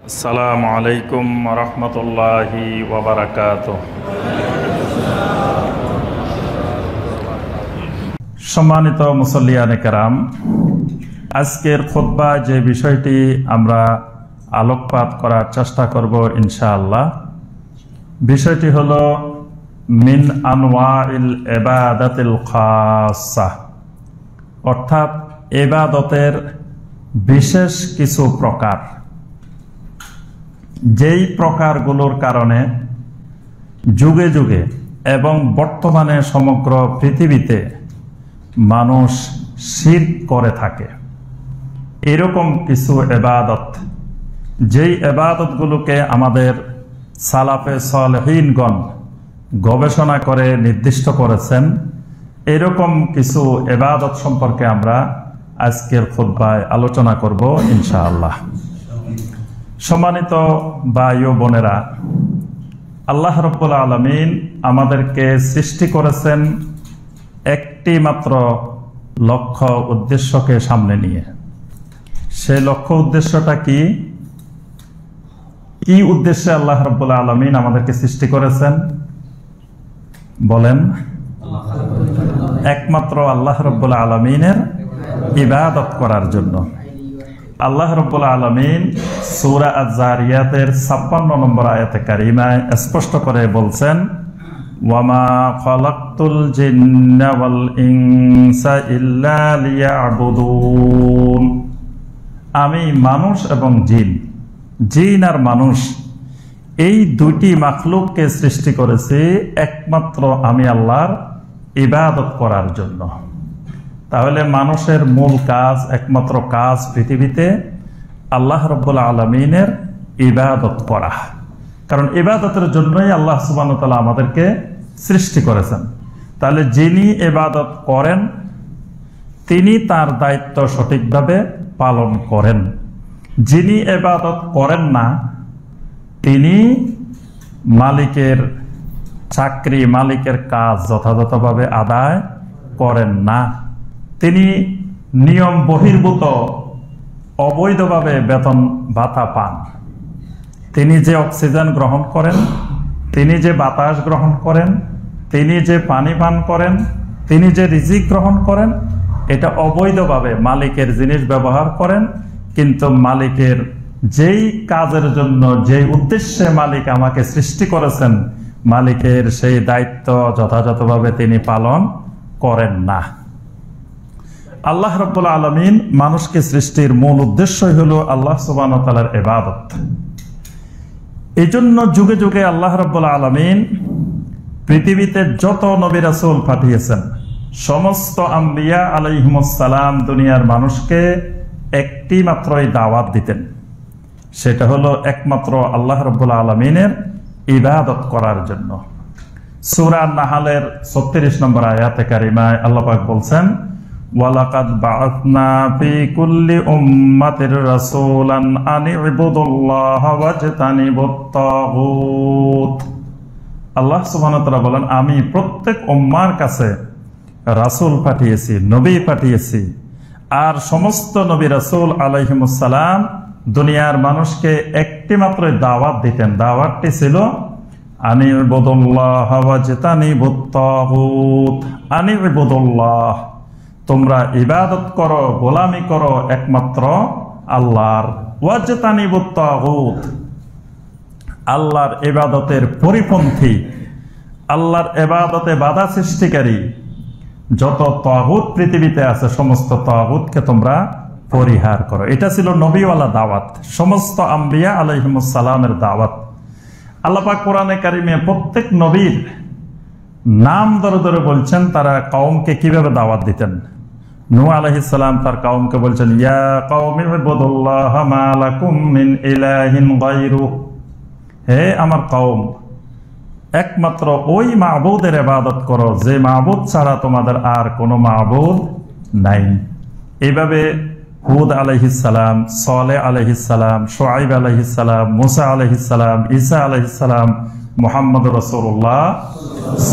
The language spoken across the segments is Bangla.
আসসালামু আলাইকুম রহমতুল্লাহি ওয়া বারাকাতুহু। সম্মানিত মুসল্লিয়ানে কেরাম, আজকের খুতবায় যে বিষয়টি আমরা আলোকপাত করার চেষ্টা করব ইনশাআল্লাহ, বিষয়টি হলো মিন আনওয়াইল ইবাদাতিল খাসা, অর্থাৎ ইবাদতের বিশেষ কিছু প্রকার, যেই প্রকারগুলোর কারণে যুগে যুগে এবং বর্তমানে সমগ্র পৃথিবীতে মানুষ শিরক করে থাকে। এরকম কিছু ইবাদত, যেই ইবাদতগুলোকে আমাদের সালাফে সালেহিনগণ গবেষণা করে নির্দিষ্ট করেছেন, এরকম কিছু ইবাদত সম্পর্কে আমরা আজকের খুতবায় আলোচনা করব ইনশাআল্লাহ। সম্মানিত ভাই ও বোনেরা, আল্লাহ রাব্বুল আলামিন আমাদেরকে সৃষ্টি করেছেন একটি মাত্র লক্ষ্য উদ্দেশ্যকে সামনে নিয়ে। সেই লক্ষ্য উদ্দেশ্যটা কি? কি উদ্দেশ্যে আল্লাহ রাব্বুল আলামিন আমাদেরকে সৃষ্টি করেছেন বলেন? একমাত্র আল্লাহ রাব্বুল আলামিনের ইবাদত করার জন্য। আল্লাহ রাব্বুল আলামিন সূরা আয-যারিয়াতের ৫৬ নম্বর আয়াতে কারিমায় স্পষ্ট করে বলছেন, ওয়ামা খালাকতুল জিন্না ওয়াল ইনসা ইল্লা লিয়াবুদুন। আমি মানুষ এবং জিন আর মানুষ, এই দুইটি মাখলুককে সৃষ্টি করেছি একমাত্র আমি আল্লাহর ইবাদত করার জন্য। তাহলে মানুষের মূল কাজ, একমাত্র কাজ পৃথিবীতে আল্লাহ রাব্বুল আলামিনের ইবাদত করা। কারণ ইবাদতের জন্যই আল্লাহ সুবহানাহু ওয়া তাআলা আমাদেরকে সৃষ্টি করেছেন। তাহলে যিনি ইবাদত করেন তিনি তার দায়িত্ব সঠিকভাবে পালন করেন। যিনি ইবাদত করেন না তিনি মালিকের চাকরি, মালিকের কাজ যথাযথভাবে আদায় করেন না। তিনি নিয়ম বহির্ভূত অবৈধভাবে বেতন ভাতা পান। তিনি যে অক্সিজেন গ্রহণ করেন, তিনি যে বাতাস গ্রহণ করেন, তিনি যে পানি পান করেন, তিনি যে রিজিক গ্রহণ করেন, এটা অবৈধভাবে মালিকের জিনিস ব্যবহার করেন। কিন্তু মালিকের যেই কাজের জন্য, যেই উদ্দেশ্যে মালিক আমাকে সৃষ্টি করেছেন, মালিকের সেই দায়িত্ব যথাযথভাবে তিনি পালন করেন না। আল্লাহ রাব্বুল আলামিন মানুষকে সৃষ্টির মূল উদ্দেশ্যই হলো আল্লাহ সুবহানাহু ওয়া তাআলার ইবাদত। এই জন্য যুগে যুগে আল্লাহ রাব্বুল আলামিন পৃথিবীতে যত নবী রাসূল পাঠিয়েছেন, সমস্ত আম্বিয়া আলাইহিমুস সালাম দুনিয়ার মানুষকে একটি মাত্রই দাওয়াত দিতেন, সেটা হলো একমাত্র আল্লাহ রাব্বুল আলামিনের ইবাদত করার জন্য। সূরা নাহলের ৩৬ নম্বর আয়াতে কারিমায় আল্লাহ পাক বলছেন, ওয়ালাকাদ বাআসনা ফি কুল্লি উম্মাতির রাসূলান আন ইবুদুল্লাহা ওয়াজতানিবুত তাগুত। আল্লাহ সুবহানাহু ওয়া তাআলা বলেন, আমি প্রত্যেক উম্মার কাছে রাসূল পাঠিয়েছি, নবী পাঠিয়েছি। আর সমস্ত নবী রাসূল আলাইহিমুস সালাম দুনিয়ার মানুষকে একটি মাত্র দাওয়াত দিতেন। দাওয়াতটি ছিল আন ইবুদুল্লাহা ওয়াজতানিবুত তাগুত। আন ইবুদুল্লাহ, তোমরা ইবাদত করো, গোলামি করো একমাত্র আল্লাহর। ওয়াজতানিবুত তাগুত, আল্লাহর ইবাদতের পরিপন্থী, আল্লাহর ইবাদতে বাধা সৃষ্টিকারী যত তাগুত পৃথিবীতে আছে, সমস্ত তাগুতকে তোমরা পরিহার করো। এটা ছিল নবীওয়ালা দাওয়াত, সমস্ত আম্বিয়া আলাইহিমুস সালামের দাওয়াত। আল্লাহ পাক কোরআনে কারিমে প্রত্যেক নবীর নাম ধরে ধরে বলছেন তারা কওমকে কিভাবে দাওয়াত দিতেন। নূহ আলাইহিস সালাম তার কওমকে বলছেন, ইয়া কওমি ইবুদুল্লাহা মা লাকুম মিন ইলাহিন গায়রু। হে আমার কওম, একমাত্র ওই মাবুদের ইবাদত করো যে মাবুদ ছাড়া তোমাদের আর কোনো মাবুদ নাই। এইভাবে হুদ আলাইহিস সালাম, সালেহ আলাইহিস সালাম, শুআইব আলাইহিস সালাম, মুসা আলাইহিস সালাম, ঈসা আলাইহিস সালাম, মুহাম্মদ রাসূলুল্লাহ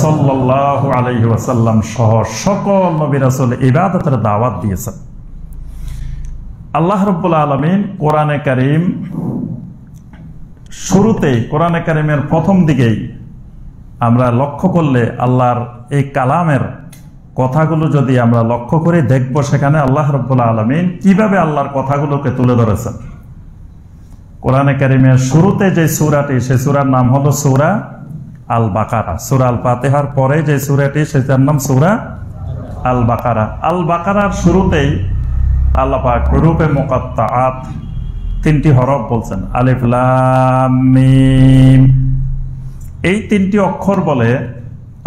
সাল্লাল্লাহু আলাইহি ওয়াসাল্লাম সহ সকল নবী রাসূল ইবাদতের দাওয়াত দিয়েছেন। আল্লাহ রাব্বুল আলামিন কোরআনে কারীম শুরুতেই কোরআনে কারিমের প্রথম দিকেই আমরা লক্ষ্য করলে আল্লাহর এই কালামের কথাগুলো যদি আমরা লক্ষ্য করে দেখব, সেখানে আল্লাহ রাব্বুল আলামিন কিভাবে আল্লাহর কথাগুলোকে তুলে ধরেছেন। কোরআনে কারিমের শুরুতে যে সূরাটি, সেই সূরার নাম হলো সূরা আল বাকারা। সূরা আল ফাতিহার পরে যে সূরাটি, সেটার নাম সূরা আল বাকারা। আল বাকারার শুরুতেই আল্লাহ পাক হুরুফে মুকাত্তাআত, 3টি হরফ বলছেন, আলিফ লাম মিম। এই 3টি অক্ষর বলে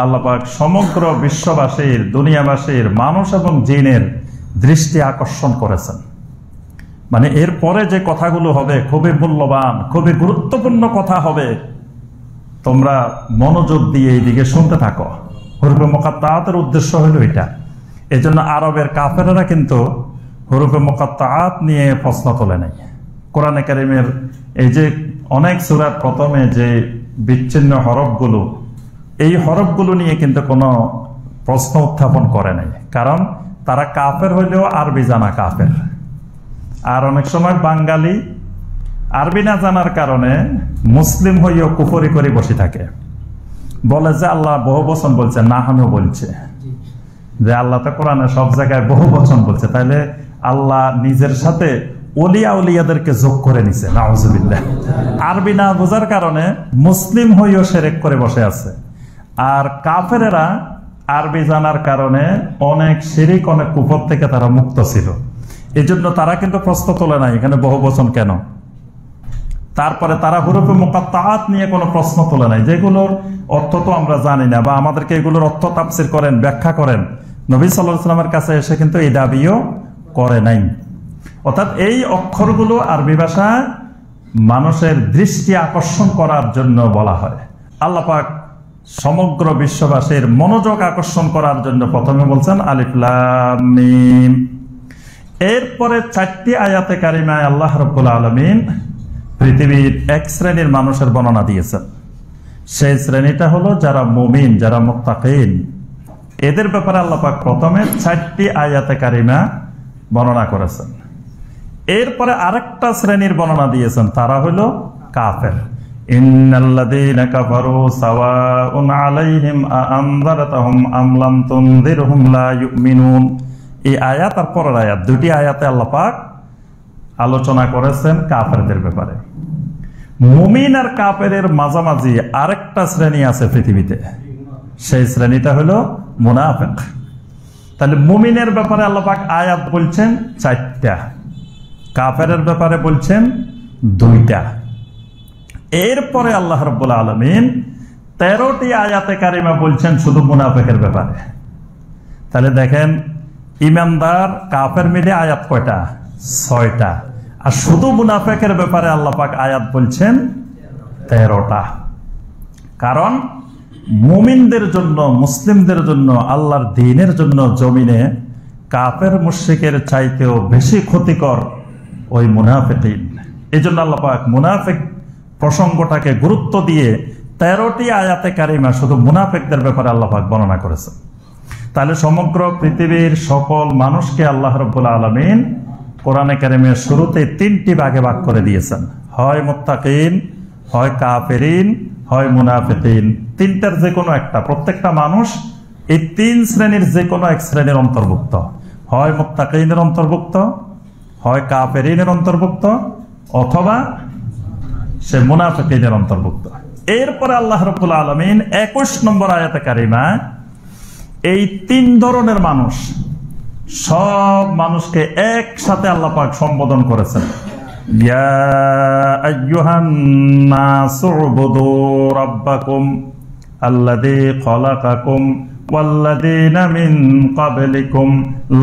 আল্লাহ পাক সমগ্র বিশ্ববাসীর, দুনিয়াবাসীর, মানুষ এবং জিনের দৃষ্টি আকর্ষণ করেছেন। মানে এর পরে যে কথাগুলো হবে খুবই মূল্যবান, খুবই গুরুত্বপূর্ণ কথা হবে, তোমরা মনোযোগ দিয়ে এইদিকে শুনতে থাকো। হুরুফে মুকাত্তাআতের উদ্দেশ্য হলো এটা। এজন্য আরবের কাফেররা কিন্তু হুরুফে মুকাত্তাআত নিয়ে প্রশ্ন তোলে নাই। কোরআনে কারিমের এই যে অনেক সূরার প্রথমে যে বিচ্ছিন্ন হরফগুলো, এই হরফগুলো নিয়ে কিন্তু কোনো প্রশ্ন উত্থাপন করে নাই, কারণ তারা কাফের হইলেও আরবি জানা কাফের। আর অনেক সময় বাঙালি আরবি না জানার কারণে মুসলিম হইও কুফরি করে বসে থাকে, বলে যে আল্লাহ বহু বচন বলছে, নাহানু বলছে যে আল্লাহ তো কোরআনে সব জায়গায় বহু বচন বলছে, তাহলে আল্লাহ নিজের সাথে ওলিয়া উলিয়াদেরকে যোগ করে নিছে, নাউজুবিল্লাহ। আরবি না বোঝার কারণে মুসলিম হইও শিরক করে বসে আছে। আর কাফেরেরা আরবি জানার কারণে অনেক শিরিক, অনেক কুফর থেকে তারা মুক্ত ছিল। এই জন্য তারা কিন্তু প্রশ্ন তোলে নাই এখানে বহু বচন কেন। তারপরে তারা হুরুফে মুকাত্তাআত নিয়ে কোনো প্রশ্ন তোলে নাই, যেগুলোর অর্থ তো আমরা জানি না, বা আমাদেরকে এগুলোর অর্থ তাফসীর করেন, ব্যাখ্যা করেন। নবী সাল্লাল্লাহু আলাইহি ওয়াসাল্লামের কাছে এসে কিন্তু এই দাবিও করে নাই। অর্থাৎ এই অক্ষরগুলো আরবি ভাষায় মানুষের দৃষ্টি আকর্ষণ করার জন্য বলা হয়। আল্লাহ পাক সমগ্র বিশ্ববাসীর মনোযোগ আকর্ষণ করার জন্য প্রথমে বলছেন আলিফ লাম মিম। এরপরে 4টি আয়াতে কারিমায় আল্লাহ রাব্বুল আলামিন পৃথিবীর এক শ্রেণীর মানুষের বর্ণনা দিয়েছেন। সেই শ্রেণীটা হলো যারা মুমিন, যারা মুত্তাকিন। এদের ব্যাপারে আল্লাহ পাক প্রথমে 4টি আয়াতে কারিমা বর্ণনা করেছেন। এরপরে আরেকটা শ্রেণীর বর্ণনা দিয়েছেন, তারা হলো কাফের। ইন্নাল্লাযীনা কাফারু সাওয়াউন আলাইহিম আনযারতাহুম আম লাম তুনযিরহুম লা ইউমিনুন। এই আয়াত আর পরের আয়াত, 2টি আয়াতে আল্লাহ পাক আলোচনা করেছেন কাফেরদের ব্যাপারে। মুমিন আর কাফেরের মাঝামাঝি আরেকটা শ্রেণী আছে পৃথিবীতে, সেই শ্রেণীটা হলো মুনাফিক। তাহলে মুমিনের ব্যাপারে আল্লাহ পাক আয়াত বলছেন 4টা, কাফেরের ব্যাপারে বলছেন 2টা। এরপরে আল্লাহ রাব্বুল আলামিন 13টি আয়াতে কারিমা বলছেন শুধু মুনাফিকের ব্যাপারে। তাহলে দেখেন, ইমানদার কাফের মিলে আয়াত কয়টা? 6টা। আর শুধু মুনাফিকের ব্যাপারে আল্লাহ পাক আয়াত বলছেন 13টা। কারণ মুমিনদের জন্য, মুসলিমদের জন্য, আল্লাহর দ্বীনের জন্য জমিনে কাফের মুশরিকের চাইতেও বেশি ক্ষতিকর ওই মুনাফিকিন। এই জন্য আল্লাহ পাক মুনাফিক প্রসঙ্গটাকে গুরুত্ব দিয়ে 13টি আয়াতে কারিমা শুধু মুনাফিকদের ব্যাপারে আল্লাহ পাক বর্ণনা করেছেন। তাহলে সমগ্র পৃথিবীর সকল মানুষকে আল্লাহ রাব্বুল আলামিন কোরআনে কারিমের শুরুতে 3টি ভাগে ভাগ করে দিয়েছেন, হয় মুত্তাকিন, হয় কাফেরিন, হয় মুনাফিকিন। 3টার যে কোনো একটা, প্রত্যেকটা মানুষ এই 3 শ্রেণীর যে কোনো এক শ্রেণীর অন্তর্ভুক্ত, হয় মুত্তাকিনের অন্তর্ভুক্ত, হয় কাফেরিনের অন্তর্ভুক্ত, অথবা সে মুনাফিকিনের অন্তর্ভুক্ত। এরপরে আল্লাহ রাব্বুল আলামিন 21 নম্বর আয়াতে কারিমায় এই 3 ধরনের মানুষ, সব মানুষকে একসাথে আল্লাহ পাক সম্বোধন করেছেন। ইয়া আইয়ুহান নাসু উবুদু রাব্বাকুম আল্লাযী খালাকাকুম ওয়াল্লাযীনা মিন ক্বাবলিকুম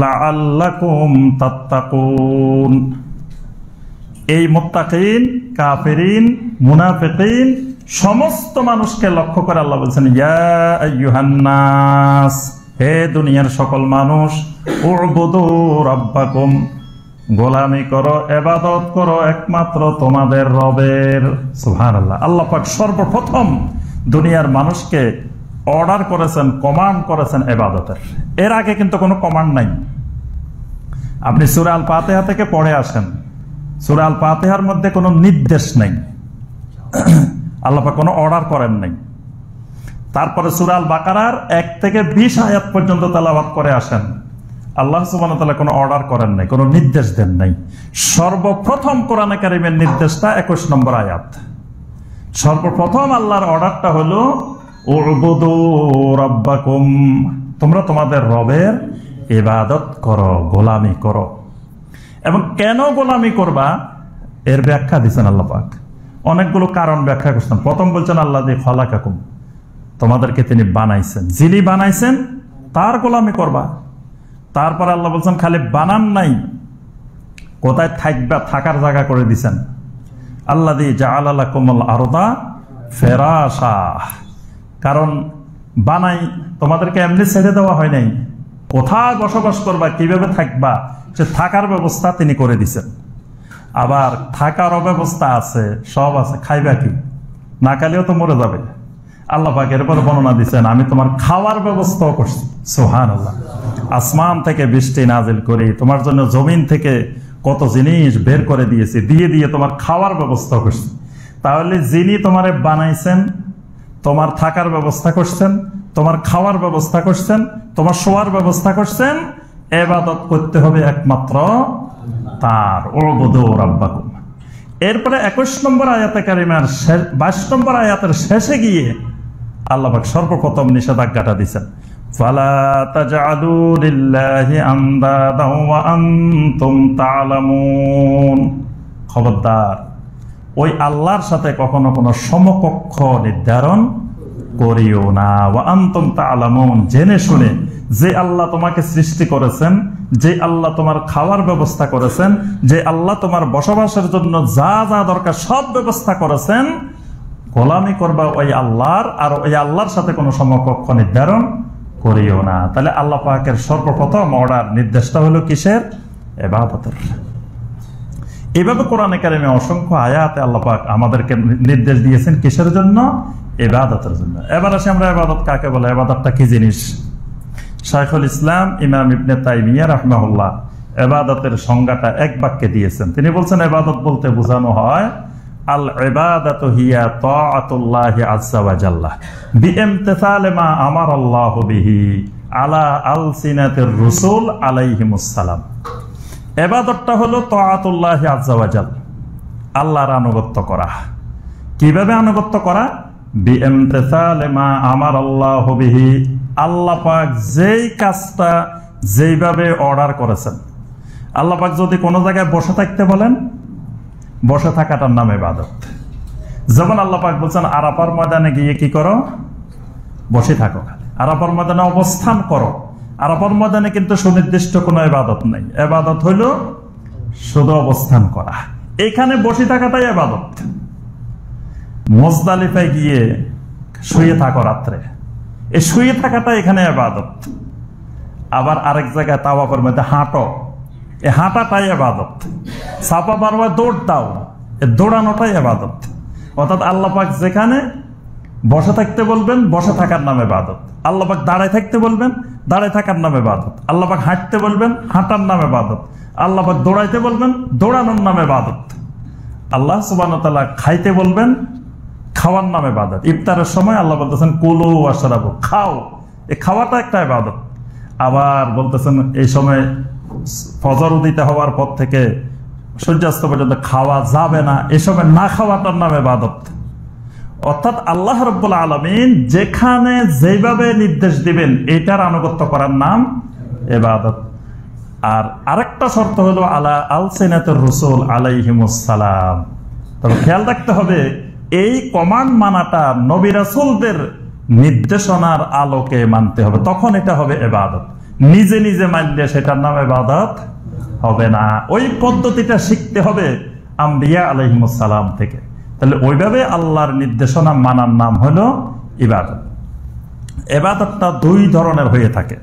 লাআল্লাকুম তাত্তাকুন। এই মুত্তাকিন, কাফেরিন, মুনাফিকিন সমস্ত মানুষকে লক্ষ্য করে আল্লাহ বলছেন, ইয়া আইয়ুহান নাস, হে দুনিয়ার সকল মানুষ, উবুদু রাব্বাকুম, গোলামি করো, ইবাদত করো একমাত্র তোমাদের রবের। সুবহানাল্লাহ। আল্লাহ পাক সর্বপ্রথম দুনিয়ার মানুষকে অর্ডার করেছেন, কমান্ড করেছেন ইবাদতের। এর আগে কিন্তু কোনো কমান্ড নাই। আপনি সূরা আল ফাতিহা থেকে পড়ে আসেন, সূরা আল ফাতিহার মধ্যে কোনো নির্দেশ নাই। আল্লাহ পাক কোনো অর্ডার করেন নাই। তারপরে সূরা আল বাকারার 1 থেকে 20 আয়াত পর্যন্ত তেলাওয়াত করে আসেন, আল্লাহ সুবহানাহু ওয়া তাআলা কোনো অর্ডার করেন নাই, কোনো নির্দেশ দেন নাই। সর্বপ্রথম কোরআনে কারীমের নির্দেশটা 21 নম্বর আয়াত। সর্বপ্রথম আল্লাহর অর্ডারটা হলো উবুদু রাব্বাকুম, তোমরা তোমাদের রবের ইবাদত করো, গোলামি করো। এবং কেন গোলামি করবা এর ব্যাখ্যা দিচ্ছেন আল্লাহ পাক, অনেকগুলো কারণ ব্যাখ্যা করছেন। প্রথম বলছেন আল্লাযী খালাকাকুম, তোমাদেরকে তিনি বানাইছেন, যিনি বানাইছেন তার গোলামি করবা। তারপর আল্লাহ বলছেন খালি বানান নাই, কোথায় থাকবা, থাকার জায়গা করে দিছেন। আল্লাযী জাআলা লাকুমুল আরদা ফিরাশা, কারণ বানাই তোমাদেরকে এমনি ছেড়ে দেওয়া হয় নাই, কোথায় বসবাস করবা, কিভাবে থাকবা, সে থাকার ব্যবস্থা তিনি করে দিছেন। আবার থাকারও ব্যবস্থা আছে, সব আছে, খাইবা কি, না খাইলেও তো মরে যাবে। আল্লাহ পাক এরপর বর্ণনা দিচ্ছেন আমি তোমার খাওয়ার ব্যবস্থাও করছি। সুবহানাল্লাহ, আসমান থেকে বৃষ্টি নাজিল করি, তোমার জন্য জমিন থেকে কত জিনিস বের করে দিয়েছি, দিয়ে দিয়ে তোমার খাওয়ার ব্যবস্থা করছি। তাহলে যিনি তোমারে বানাইছেন, তোমার থাকার ব্যবস্থা করছেন, তোমার খাওয়ার ব্যবস্থা করছেন, তোমার শোয়ার ব্যবস্থা করছেন, ইবাদত করতে হবে একমাত্র তার। উবুদু রাব্বাকুম। এরপরে 21 নম্বর আয়াতে কারিমার 22 নম্বর আয়াতের শেষে গিয়ে আল্লাহ পাক সর্বপ্রথম নিষেধাজ্ঞাটা দিচ্ছেন, ফালা তাজআলু লিল্লাহি আনদাদা ওয়া আনতুম তা'লামুন, খবরদার ওই আল্লাহর সাথে কখনো কোনো সমকক্ষ নির্ধারণ করিও না। ওয়া আনতুম তা'লামুন, জেনে শুনে, যে আল্লাহ তোমাকে সৃষ্টি করেছেন, যে আল্লাহ তোমার খাওয়ার ব্যবস্থা করেছেন, যে আল্লাহ তোমার বসবাসের জন্য যা যা দরকার সব ব্যবস্থা করেছেন, গোলামি করবা ওই আল্লাহর, আর ওই আল্লাহর সাথে কোনো সমকক্ষ নির্ধারণ করিও না। তাহলে আল্লাহ পাকের সর্বপ্রথম অর্ডার, নির্দেশটা হলো কিসের? ইবাদতের। এইভাবে কোরআনে কারিমে অসংখ্য আয়াতে আল্লাহ পাক আমাদেরকে নির্দেশ দিয়েছেন কিসের জন্য? ইবাদতের জন্য। এবার আসি আমরা ইবাদত কাকে বলে, ইবাদতটা কি জিনিস? শাইখুল ইসলাম ইমাম ইবনে তাইমিয়া রাহিমাহুল্লাহ ইবাদতের সংজ্ঞাটা এক বাক্যে দিয়েছেন। তিনি বলছেন ইবাদত বলতে বোঝানো হয় আল ইবাদাতু হিয়া তাআতুল্লাহি আযজা ওয়া জাল্লা বিইমতিসালি মা আমারাল্লাহু বিহি আলা আলসিনাতির রাসূল আলাইহিমুস সালাম। ইবাদতটা হলো তাআতুল্লাহি আযজা ওয়া জাল্লা, আল্লাহর আনুগত্য করা। কিভাবে আনুগত্য করা? বিইমতিসালি মা আমারাল্লাহু বিহি, আল্লাহ পাক যেই কাজটা যেইভাবে অর্ডার করেছেন। আল্লাহ পাক যদি কোনো জায়গায় বসে থাকতে বলেন, বসে থাকাটার নাম ইবাদত। যেমন আল্লাহ পাক বলছেন আরাফার ময়দানে গিয়ে কি করো? বসে থাকো। আরাফার ময়দানে অবস্থান করো। আরাফার ময়দানে কিন্তু সুনির্দিষ্ট কোনো ইবাদত নেই। ইবাদত হইল শুধু অবস্থান করা, এখানে বসে থাকাটাই ইবাদত। মুজদালিফায় গিয়ে শুয়ে থাকো রাত্রে, এই শুয়ে থাকাটা এখানে ইবাদত। আবার আরেক জায়গায় তাওয়াফের মধ্যে হাঁটো, এই হাঁটাটাই ইবাদত। সাফা মারওয়া দৌড় দাও, এই দৌড়ানোটাই ইবাদত। অর্থাৎ আল্লাহ পাক যেখানে বসে থাকতে বলবেন, বসে থাকার নাম ইবাদত। আল্লাহ পাক দাঁড়ায় থাকতে বলবেন, দাঁড়ায় থাকার নাম ইবাদত। আল্লাহ পাক হাঁটতে বলবেন, হাঁটার নাম ইবাদত। আল্লাহ পাক দৌড়াইতে বলবেন, দৌড়ানোর নাম ইবাদত। আল্লাহ সুবহানাহু ওয়া তাআলা খাইতে বলবেন, খাওয়ার নাম ইবাদত। ইফতারের সময় আল্লাহ বলতেছেন কুলু ওয়াশরাবু, খাও, এই খাওয়াটা একটা ইবাদত। আবার বলতেছেন এই সময় ফজর উদিত হওয়ার পর থেকে সূর্যাস্ত পর্যন্ত খাওয়া যাবে না, এই সময় না খাওয়াটার নাম ইবাদত। অর্থাৎ আল্লাহ রাব্বুল আলামিন যেখানে যেভাবে নির্দেশ দিবেন এটার আনুগত্য করার নাম ইবাদত। আর আরেকটা শর্ত হলো আলা আলসিনাতুর রাসূল আলাইহিমুস সালাম। তবে খেয়াল রাখতে হবে এই কমান্ড মানাটা নবী রাসূলদের নির্দেশনার আলোকে মানতে হবে, তখন এটা হবে ইবাদত। নিজে নিজে মানলে সেটার নাম ইবাদত হবে না। ওই পদ্ধতিটা শিখতে হবে আম্বিয়া আলাইহিমুস সালাম থেকে। তাহলে ওইভাবে আল্লাহর নির্দেশনা মানার নাম হলো ইবাদত। ইবাদতটা দুই ধরনের হয়ে থাকে,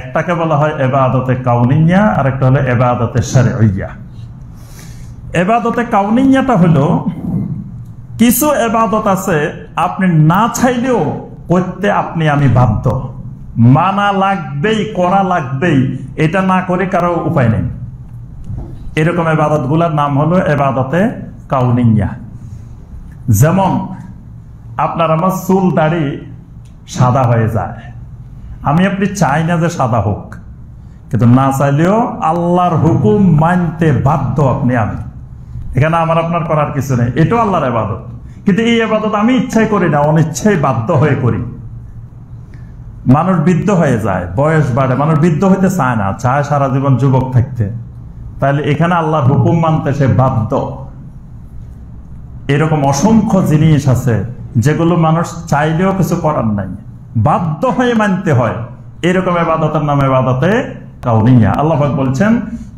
একটাকে বলা হয় ইবাদতে কাউনিয়া, আর একটা হলো ইবাদতে শারঈয়া। ইবাদতে কাউনিয়াটা হলো কিছু ইবাদত আছে আপনি না চাইলেও করতে আপনি আমি বাধ্য, মানা লাগবেই, করা লাগবেই, এটা না করে কারো উপায় নেই। এরকম ইবাদতগুলোর নাম হলো ইবাদতে কাউনিয়া। যেমন আপনার আমার চুল দাড়ি সাদা হয়ে যায়, আমি আপনি চাই না যে সাদা হোক, কিন্তু না চাইলেও আল্লাহর হুকুম মানতে বাধ্য আপনি আমি। এখানে আমার আপনার করার কিছু নেই, এটাও আল্লাহর ইবাদত। কিন্তু এই ইবাদত আমি ইচ্ছাই করি না, অনিচ্ছাই বাধ্য হয়ে করি। মানুষ বৃদ্ধ হয়ে যায়, বয়স বাড়ে, মানুষ বৃদ্ধ হইতে চায় না, চায় সারা জীবন যুবক থাকতে। তাহলে এখানে আল্লাহর হুকুম মানতে সে বাধ্য। এরকম অসংখ্য জিনিস আছে যেগুলো মানুষ চাইলেও কিছু করার নাই, বাধ্য হয়ে মানতে হয়। এরকম ইবাদতের নাম ইবাদতে কাউনিয়া। আল্লাহ পাক বলছেন,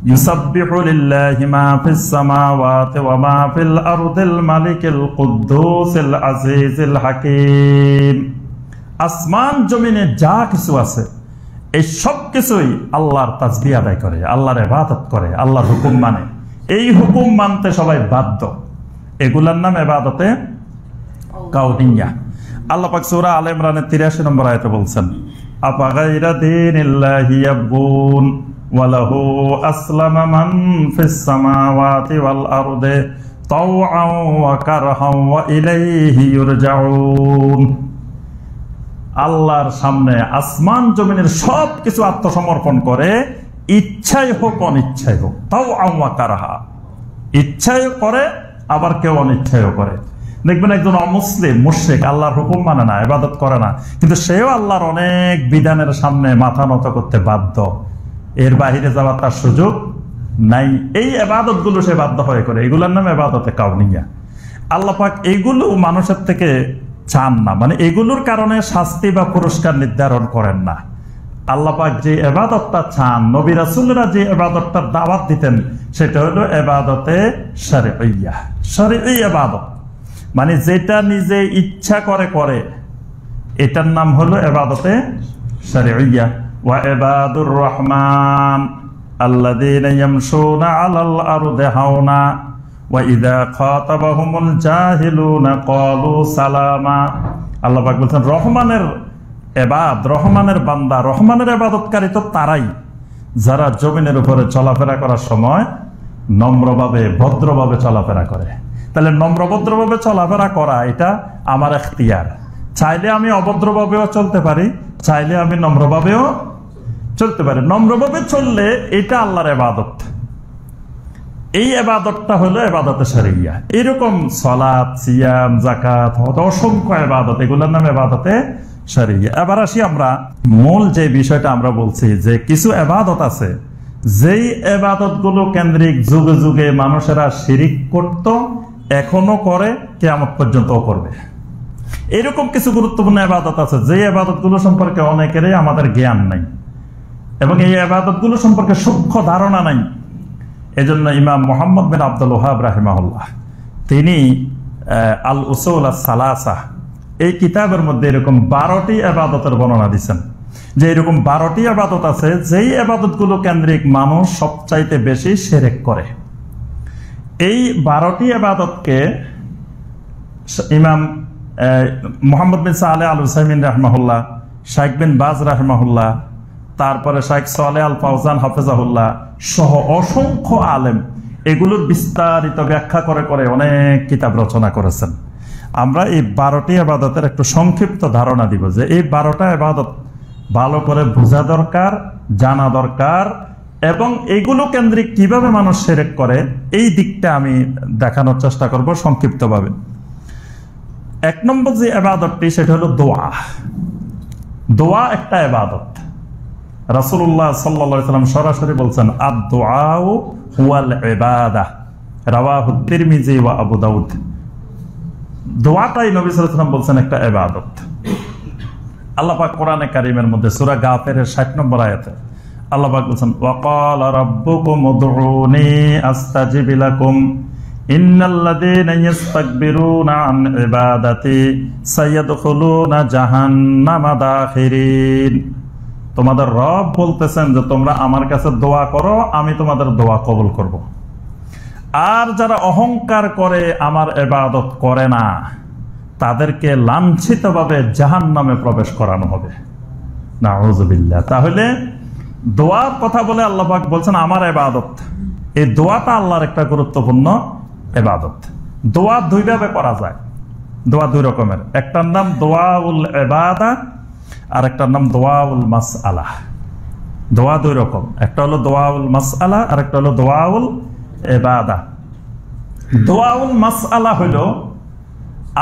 ইউসাব্বিহু লিল্লাহি মা ফিস সামাওয়াতি ওয়া মা ফিল আরদিল মালিকিল কুদ্দুসিল আজিজিল হাকীম। আসমান জমিনে যা কিছু আছে এই সব কিছুই আল্লাহর তাসবিহ আদায় করে, আল্লাহর ইবাদত করে, আল্লাহর হুকুম মানে। এই হুকুম মানতে সবাই বাধ্য। এগুলার নাম ইবাদতে কাউনিয়া। আল্লাহ পাক সূরা আলে ইমরানের 83 নম্বর আয়াতে বলছেন, আফাগাইরা দীনিল্লাহি ইয়াবগুন ওয়া লাহু আসলামা মান ফিস সামাওয়াতি ওয়াল আরদি তাওআন ওয়া কারহান ওয়া ইলাইহি ইউরজাউন। আল্লাহর সামনে আসমান জমিনের সব কিছু আত্মসমর্পণ করে, ইচ্ছাই হোক অনিচ্ছাই হোক। তাওআন ওয়া কারহা, ইচ্ছাই করে আবার কেউ অনিচ্ছাইও করে। দেখবেন একজন অমুসলিম মুশরিক আল্লাহর হুকুম মানে না, ইবাদত করে না, কিন্তু সেও আল্লাহর অনেক বিধানের সামনে মাথা নত করতে বাধ্য। এর বাহিরে যাওয়ার তার সুযোগ নাই। এই ইবাদত গুলো সে বাধ্য হয়ে করে, এগুলোর নাম ইবাদতে কাউনিয়া। আল্লাহ পাক এইগুলো মানুষের থেকে চান না, মানে এগুলোর কারণে শাস্তি বা পুরস্কার নির্ধারণ করেন না। আল্লাহ পাক যে ইবাদতটা চান, নবী রাসূলরা যে ইবাদতটার দাওয়াত দিতেন, সেটা হলো ইবাদতে শরঈয়া। শরঈ ইবাদত মানে যেটা নিজে ইচ্ছা করে করে, এটার নাম হলো ইবাদতে শরঈয়া। ওয়া ইবাদুর রহমান আল্লাযীনা ইয়ামশুনা আলাল আরদি হাওনা ওয়া ইযা খাতাবাহুমুল জাহিলুনা ক্বালু সালামা। আল্লাহ পাক বলেন, রহমানের রহমানের বান্দা, রহমানের ইবাদতকারী তো তারাই যারা জমিনের উপরে চলাফেরা করার সময় নম্রভাবে ভদ্রভাবে চলাফেরা করে। তাহলে নম্রভদ্রভাবে চলাফেরা করা এটা আমার এখতিয়ার। চাইলে আমি অভদ্রভাবেও চলতে পারি, চাইলে আমি নম্রভাবেও চলতে পারি। নম্রভাবে চললে এটা আল্লাহর ইবাদত। এই ইবাদতটা হলো ইবাদতে শরঈয়া। এরকম সালাত, সিয়াম, যাকাত, অসংখ্য ইবাদত, এগুলোর নাম ইবাদতে শরঈয়া। এবার আসি আমরা মূল যে বিষয়টা আমরা বলছি, যে কিছু ইবাদত আছে যেই ইবাদত গুলো কেন্দ্রিক যুগে যুগে মানুষেরা শিরিক করত, এখনো করে, কিয়ামত পর্যন্ত করবে। এরকম কিছু গুরুত্বপূর্ণ ইবাদত আছে যে ইবাদত গুলো সম্পর্কে অনেকেরই আমাদের জ্ঞান নাই এবং এই ইবাদত গুলো সম্পর্কে সূক্ষ্ম ধারণা নাই। এজন্য ইমাম মুহাম্মদ বিন আব্দুল ওয়াহাব রাহিমাহুল্লাহ তিনি আল উসুল আস-সালাসা এই কিতাবের মধ্যে এরকম 12টি ইবাদতের বর্ণনা দিয়েছেন, যে এরকম 12টি ইবাদত আছে যেই ইবাদত গুলো কেন্দ্রিক মানুষ সবচাইতে বেশি শিরক করে। এই 12টি ইবাদতকে ইমাম মুহাম্মদ বিন সালেহ আল উসাইমিন রাহিমাহুল্লাহ, শাইখ বিন বাজ রাহিমাহুল্লাহ, তারপরে শাইখ সালেহ আল ফাওজান হাফেজাহুল্লাহ সহ অসংখ্য আলেম এগুলোর বিস্তারিত ব্যাখ্যা করে করে অনেক কিতাব রচনা করেছেন। আমরা এই 12টি ইবাদতের একটু সংক্ষিপ্ত ধারণা দিব, যে এই 12টা ইবাদত ভালো করে বোঝা দরকার, জানা দরকার, এবং এগুলো কেন্দ্রিক কিভাবে মানুষ শিরক করে এই দিকটা আমি দেখানোর চেষ্টা করব সংক্ষিপ্তভাবে। 1 নম্বর যে ইবাদতটি সেটা হলো দোয়া। দোয়া একটা ইবাদত। রাসূলুল্লাহ সাল্লাল্লাহু আলাইহি ওয়াসাল্লাম সরাসরি বলছেন, আদ-দুআউ হুয়াল ইবাদাহ, রাওয়াহু তিরমিজি ওয়া আবু দাউদ। দোয়াটাই নবী সাল্লাল্লাহু আলাইহি ওয়াসাল্লাম বলছেন একটা ইবাদত। আল্লাহ পাক কোরআনে কারীমের মধ্যে সূরা গাফিরের 60 নম্বর আয়াতে আল্লাহ পাক বলেন, ওয়া ক্বালা রাব্বুকুম উদউনি আস্তাজিব লাকুম ইন্নাল্লাযীনা ইস্তাকবিরুনা আন ইবাদাতি সায়াদখুলুনা জাহান্নামা দাখিরিন। তোমাদের রব বলতেছেন যে তোমরা আমার কাছে দোয়া করো, আমি তোমাদের দোয়া কবুল করব। আর যারা অহংকার করে আমার ইবাদত করে না, তাদেরকে লাঞ্ছিতভাবে জাহান্নামে প্রবেশ করানো হবে। নাউযুবিল্লাহ। তাহলে দোয়ার কথা বলে আল্লাহ পাক বলছেন আমার ইবাদত। এই দোয়াটা আল্লাহর একটা গুরুত্বপূর্ণ ইবাদত। দোয়া দুই ভাবে করা যায়। দোয়া দুই রকমের, একটার নাম দোয়াউল ইবাদা আর একটার নাম দোয়াউল মাসআলা। দোয়া দুই রকম, একটা হলো দোয়াউল মাসআলা আর একটা হলো দোয়াউল ইবাদা। দোয়াউল মাসআলা হলো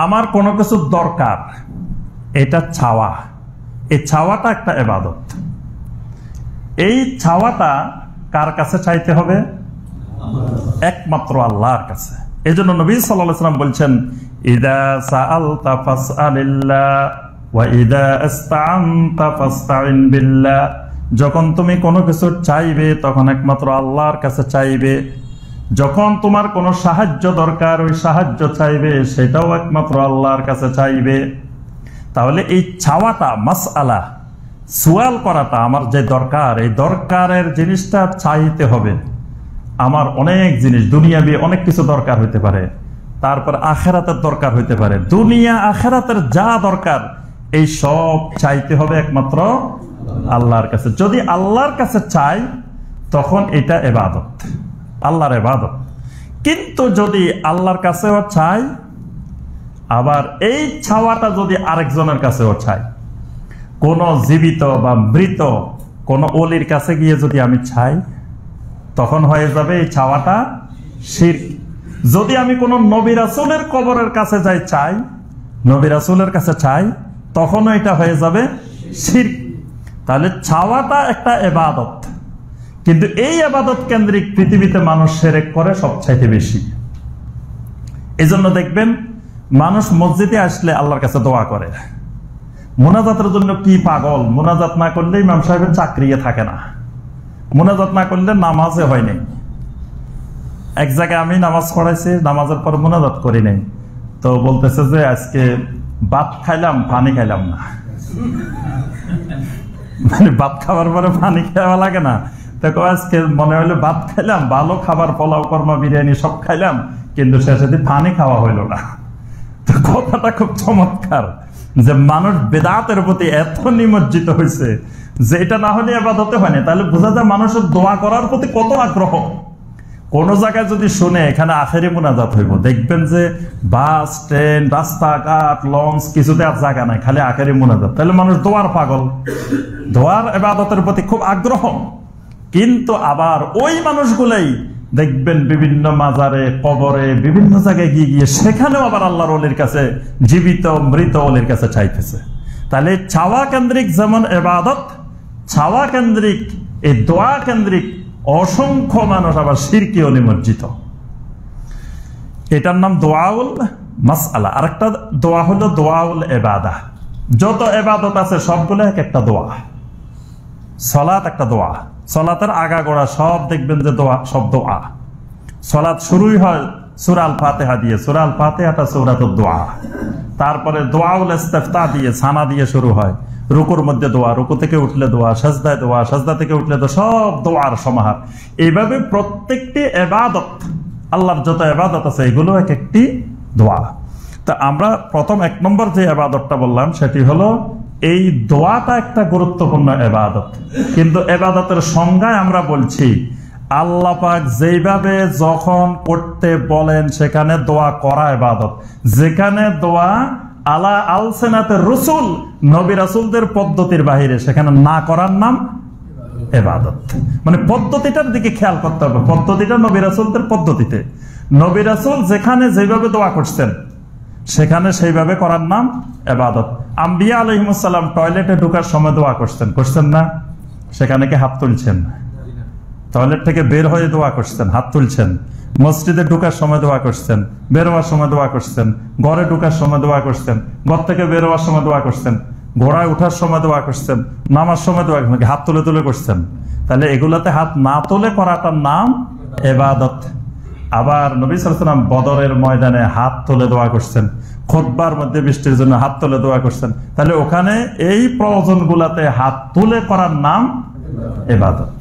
আমার কোনো কিছু দরকার, এটা চাওয়া, এই চাওয়াটা একটা ইবাদত। এই চাওয়াটা কার কাছে চাইতে হবে? একমাত্র আল্লাহর কাছে। এই জন্য নবী সাল্লাল্লাহু আলাইহি ওয়াসাল্লাম বলছেন, ইযা সাআলতা ফাসআলিল্লাহ ওয়া ইযা ইসতাআনতা ফাসতাইন বিল্লাহ। যখন তুমি কোনো কিছু চাইবে তখন একমাত্র আল্লাহর কাছে চাইবে, যখন তোমার কোনো সাহায্য দরকার ওই সাহায্য চাইবে সেটাও একমাত্র আল্লাহর কাছে চাইবে। তাহলে এই চাওয়াটা মাসআলা, সুয়াল করাটা, আমার যে দরকার এই দরকারের জিনিসটা চাইতে হবে। আমার অনেক জিনিস দুনিয়াবি অনেক কিছু দরকার হইতে পারে, তারপর আখেরাতের দরকার হইতে পারে, দুনিয়া আখেরাতের যা দরকার এই সব চাইতে হবে একমাত্র আল্লাহর কাছে। যদি আল্লাহর কাছে চাই তখন এটা ইবাদত, আল্লাহর ইবাদত। কিন্তু যদি আল্লাহর কাছেও চাই, আবার এই চাওয়াটা যদি আরেকজনের কাছেও চাই, কোন জীবিত বা মৃত কোন ওলির কাছে গিয়ে যদি আমি চাই, তখন হয়ে যাবে এই চাওয়াটা শিরক। যদি আমি কোন নবী রাসূলের কবরের কাছে যাই চাই, নবী রাসূলের কাছে চাই, তখনও এটা হয়ে যাবে শিরক। তাহলে চাওয়াটা একটা ইবাদত, কিন্তু এই ইবাদত কেন্দ্রিক পৃথিবীতে মানুষ শিরক করে সবচাইতে বেশি। এই জন্য দেখবেন মানুষ মসজিদে আসলে আল্লাহর কাছে দোয়া করে, মুনাজাতের জন্য কি পাগল, মুনাজাত না করলে ইমাম সাহেবের চাকরিয়ে থাকে না, মুনাজাত না করলে নামাজে হয় নাই। এক জায়গায় আমি নামাজ পড়াইছি, নামাজের পর মুনাজাত করি নাই, তো বলতেছে যে আজকে ভাত খাইলাম পানি খাইলাম না। মানে ভাত খাবার পরে পানি খাওয়া লাগে না, তো আজকে মনে হলো ভাত খাইলাম, ভালো খাবার, পোলাও কর্মা বিরিয়ানি সব খাইলাম, কিন্তু শেষে পানি খাওয়া হইল না। তো কথাটা খুব চমৎকার যে মানুষ বেদাতের প্রতি এত নিমজ্জিত হয়েছে যে এটা না হলে ইবাদতে হয় না। তাহলে বোঝা যায় মানুষের দোয়া করার প্রতি কত আগ্রহ। কোন জায়গায় যদি শুনে এখানে আখেরি মুনাজাত হইব, দেখবেন যে বাস, ট্রেন, রাস্তাঘাট, লঞ্চ কিছুতে আর জায়গা নাই, খালি আখেরি মুনাজাত। তাহলে মানুষ দোয়ার পাগল, দোয়ার ইবাদতের প্রতি খুব আগ্রহ। কিন্তু আবার ওই মানুষগুলাই দেখবেন বিভিন্ন মাজারে, কবরে, বিভিন্ন জায়গায় গিয়ে গিয়ে সেখানেও আবার আল্লাহর ওলির কাছে, জীবিত মৃত ওলির কাছে চাইতেছে। তাহলে চাওয়া কেন্দ্রিক যেমন ইবাদত, চাওয়া কেন্দ্রিক এই দোয়া কেন্দ্রিক অসংখ্য মানুষ আবার শিরকিও নিমজ্জিত। এটার নাম দোয়াউল মাসআলা। আরেকটা দোয়া হলো দোয়াউল ইবাদা। যত ইবাদত আছে সবগুলো এক একটা দোয়া। সালাত একটা দোয়া, সালাতের আগাগোড়া সব দেখবেন যে দোয়া, সব দোয়া। সালাত শুরুই হয় সূরা আল ফাতিহা দিয়ে, সূরা আল ফাতিহাটা সূরাতুদ দোয়া। তারপরে দোয়াউল ইস্তিফতা দিয়ে, সানা দিয়ে শুরু হয়। রুকুর মধ্যে দোয়া, রুকু থেকে উঠলে দোয়া, সাজদায় দোয়া, সাজদা থেকে উঠলে দোয়া, সব দোয়ার সমাহার। এইভাবে প্রত্যেকটি ইবাদত, আল্লাহর যত ইবাদত আছে এগুলো এক একটি দোয়া। তা আমরা প্রথম এক নম্বর যে ইবাদতটা বললাম সেটি হলো এই দোয়াটা একটা গুরুত্বপূর্ণ ইবাদত। কিন্তু ইবাদতের সংজ্ঞায় আমরা বলছি আল্লাহ পাক যেইভাবে যখন করতে বলেন সেখানে দোয়া করা ইবাদত। যেখানে দোয়া আলা আলসিনাতে রাসূল, নবী রাসূলদের পদ্ধতির বাইরে, সেখানে না করার নাম ইবাদত। মানে পদ্ধতিটার দিকে খেয়াল করতে হবে, পদ্ধতিটা নবী রাসূলদের পদ্ধতিতে। নবী রাসূল যেখানে যেভাবে দোয়া করছেন সেখানে সেইভাবে করার নাম ইবাদত। আম্বিয়া আলাইহিমুস সালাম টয়লেটে ঢোকার সময় দোয়া করছেন, করছেন না? সেখানে কি হাত তুলছেন? টয়লেট থেকে বের হয়ে দোয়া করছেন, হাত তুলছেন। মসজিদে ঢোকার সময় দোয়া করছেন, বের হওয়ার সময় দোয়া করছেন, ঘরে ঢোকার সময় দোয়া করছেন, ঘর থেকে বের হওয়ার সময় দোয়া করছেন, ঘোড়ায় ওঠার সময় দোয়া করছেন, নামার সময় দোয়া করছেন, হাত তুলে তুলে করছেন। তাহলে এগুলাতে হাত না তুলে করাটার নাম ইবাদত। আবার নবী সাল্লাল্লাহু আলাইহি ওয়াসাল্লাম বদরের ময়দানে হাত তুলে দোয়া করছেন, খুতবার মধ্যে বৃষ্টির জন্য হাত তুলে দোয়া করছেন। তাহলে ওখানে এই প্রয়োজনগুলাতে হাত তুলে করার নাম ইবাদত।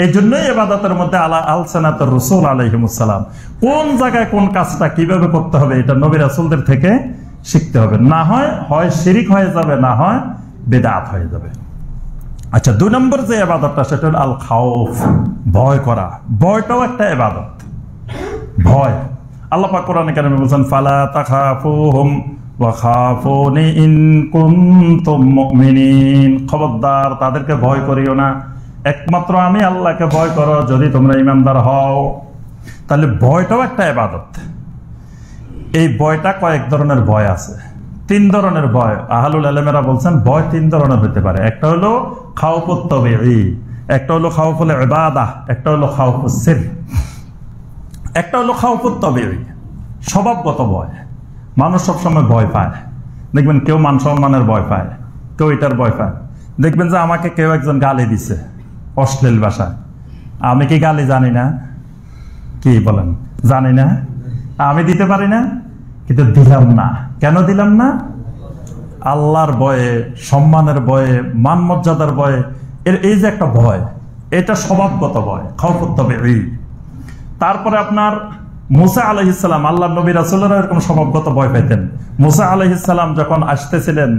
এই জন্যই ইবাদতের মধ্যে আলা আলসানাতুর রাসূল আলাইহিমুস সালাম, কোন জায়গায় কোন কাজটা কিভাবে করতে হবে এটা নবী রাসূলদের থেকে শিখতে হবে। না হয় হয় শিরিক হয়ে যাবে, না হয় বিদআত হয়ে যাবে। আচ্ছা, দুই নম্বর যে ইবাদতটা সেটা হলো আল খাউফ, ভয় করা। ভয়টাও একটা ইবাদত। ভয়, আল্লাহ পাক কোরআনে কারিমে বলেছেন ফালা তাখাফুহুম ওয়া খাফুনি ইন কুনতুম মুমিনিন, খবরদার তাদেরকে ভয় করিও না, একমাত্র আমি আল্লাহকে ভয় করো যদি তোমরা ঈমানদার হও। তাহলে ভয়টাও একটা ইবাদত। এই ভয়টা কয়েক ধরনের ভয় আছে, 3 ধরনের ভয়। আহলুল ইলমেরা বলছেন ভয় 3 ধরনের হতে পারে। একটা হলো খাউফুত তাবিঈ, একটা হলো খাউফুল ইবাদাহ, একটা হলো খাউফুস সির। একটা হলো খাউফুত তাবিঈ, স্বভাবগত ভয়। মানুষ সবসময় ভয় পায়। দেখবেন কেউ মান সম্মানের ভয় পায়, কেউ এটার ভয় পায়। দেখবেন যে আমাকে কেউ একজন গালি দিছে অশ্লীল ভাষায়, আমি কি গালি জানি না? কি বলেন, জানি না? আমি দিতে পারি না, কিন্তু দিলাম না। কেন দিলাম না? আল্লাহর ভয়ে, সম্মানের ভয়ে, মান মর্যাদার ভয়ে। এই যে একটা ভয়, এটা স্বভাবগত ভয়, খাউফুত তাবিঈ। তারপরে আপনার মুসা আলাইহিস সালাম, আল্লাহর নবী রাসূলরা এরকম স্বভাবগত ভয় পেতেন। মুসা আলাইহিস সালাম যখন আসতেছিলেন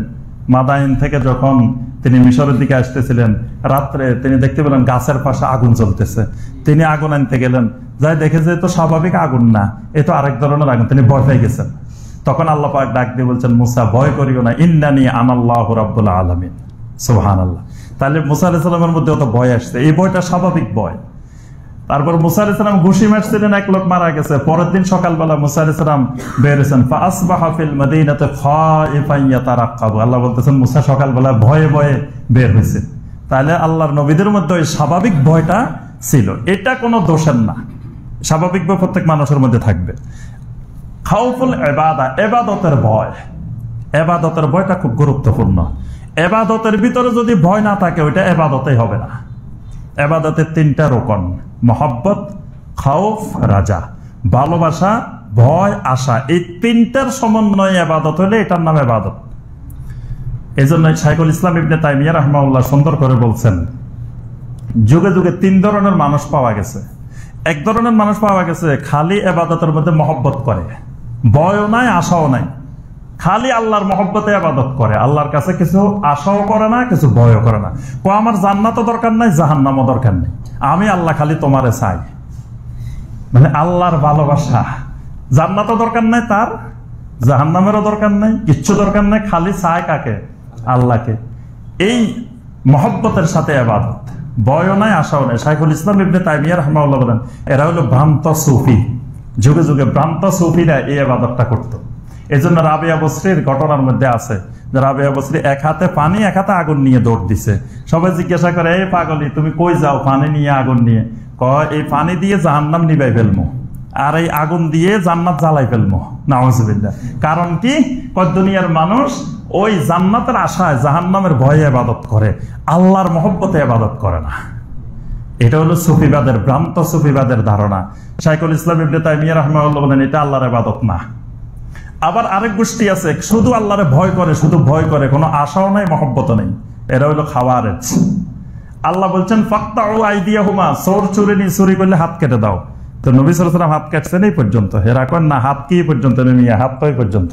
মাদাইন থেকে, যখন তিনি মিশরের দিকে আসতেছিলেন, রাত্রে তিনি দেখতে পেলেন গাছের পাশে আগুন জ্বলতেছে। তিনি আগুন আনতে গেলেন, যাই দেখে যে তো স্বাভাবিক আগুন না, এ তো আরেক ধরনের আগুন। তিনি ভয় পেয়ে গেছেন। তখন আল্লাহ পাক ডাক দিয়ে বলছেন, মুসা ভয় করিও না, ইন্নানি আনাল্লাহু রাব্বুল আলামিন। সুবহানাল্লাহ। তাহলে মুসা আলাইহিস সালামের মধ্যে তো ভয় আসছে, এই ভয়টা স্বাভাবিক ভয়। তারপর মুসা আলাইহিস সালাম ঘুষি মারছিলেন, এক লোক মারা গেছে। পরের দিন সকালবেলা মুসা আলাইহিস সালাম বের হয়েছেন, ফাআসবাহা ফিল মাদিনাতি খাইফান ইয়াতারাক্কাবু। আল্লাহ বলতেছেন মুসা সকালবেলা ভয়ে ভয়ে বের হয়েছে। তাহলে আল্লাহর নবীদের মধ্যে ওই স্বাভাবিক ভয়টা ছিল, এটা কোনো দোষের না, স্বাভাবিকভাবে প্রত্যেক মানুষের মধ্যে থাকবে। খাউফুল ইবাদা, ইবাদতের ভয়। ইবাদতের ভয়টা খুব গুরুত্বপূর্ণ। ইবাদতের ভিতরে যদি ভয় না থাকে, ওইটা ইবাদতই হবে না। ইবাদতের 3টা রকম, মহব্বত, খাউফ, রাজা। ভালোবাসা, ভয়, আশা, এই 3টার সমন্বয়ে ইবাদত হলে এটার নাম ইবাদত। এই জন্য শাইখুল ইসলাম ইবনে তাইমিয়া রাহিমাহুল্লাহ সুন্দর করে বলছেন, যুগে যুগে 3 ধরনের মানুষ পাওয়া গেছে। এক ধরনের মানুষ পাওয়া গেছে খালি ইবাদতের মধ্যে মহব্বত করে, ভয়ও নাই, আশাও নাই, খালি আল্লাহর মহব্বতে ইবাদত করে, আল্লাহর কাছে কিছু আশাও করে না, কিছু ভয়ও করে না। আমার জান্নাতও দরকার নাই, জাহান্নামও দরকার নেই, আমি আল্লাহ খালি তোমারে চাই। মানে আল্লাহর ভালোবাসা, জান্নাতও দরকার নাই তার, জাহান্নামেরও দরকার নাই, কিচ্ছু দরকার নাই, খালি চায় কাকে? আল্লাহকে। এই মহব্বতের সাথে ইবাদত, ভয়ও নাই, আশাও নাই। শাইখুল ইসলাম ইবনে তাইমিয়া রাহিমাহুল্লাহ বলেন, এরা হলো ভ্রান্ত সুফি। যুগে যুগে ভ্রান্ত সুফিরা এই ইবাদতটা করতো। এই জন্য রাবিয়া বসরির ঘটনার মধ্যে আছে যে রাবিয়া বসরি এক হাতে পানি, এক হাতে আগুন নিয়ে দৌড় দিছে। সবাই জিজ্ঞাসা করে, এই পাগলি তুমি কই যাও পানি নিয়ে, আগুন নিয়ে? কয় এই পানি দিয়ে জাহান্নাম নিবাই ফেলবো, আর এই আগুন দিয়ে জান্নাত জ্বালাই ফেলবো। নাউজুবিল্লাহ। কারণ কি? দুনিয়ার মানুষ ওই জান্নাতের আশায় জাহান্নামের ভয়ে ইবাদত করে, আল্লাহর মহব্বতে ইবাদত করে না। এটা হলো সুফিবাদের, ভ্রান্ত সুফিবাদের ধারণা। শাইখুল ইসলাম ইবনে তাইমিয়া রাহিমাহুল্লাহ বলেন, এটা আল্লাহর ইবাদত না। আবার আরেক গোষ্ঠী আছে, শুধু আল্লাহরে ভয় করে, শুধু ভয় করে, কোনো আশাও নাই, মহব্বতও নেই। এরা হলো খাওয়ারেজ। আল্লাহ বলছেন, ফাকতাউ আইদিয়াহুমা, চোর চুরি করলে হাত কেটে দাও। তো নবী সাল্লাল্লাহু আলাইহি ওয়াসাল্লাম হাত কাটছেন এই পর্যন্ত, এরা কয় না, হাত কি পর্যন্ত নেই, হাত তো এই পর্যন্ত,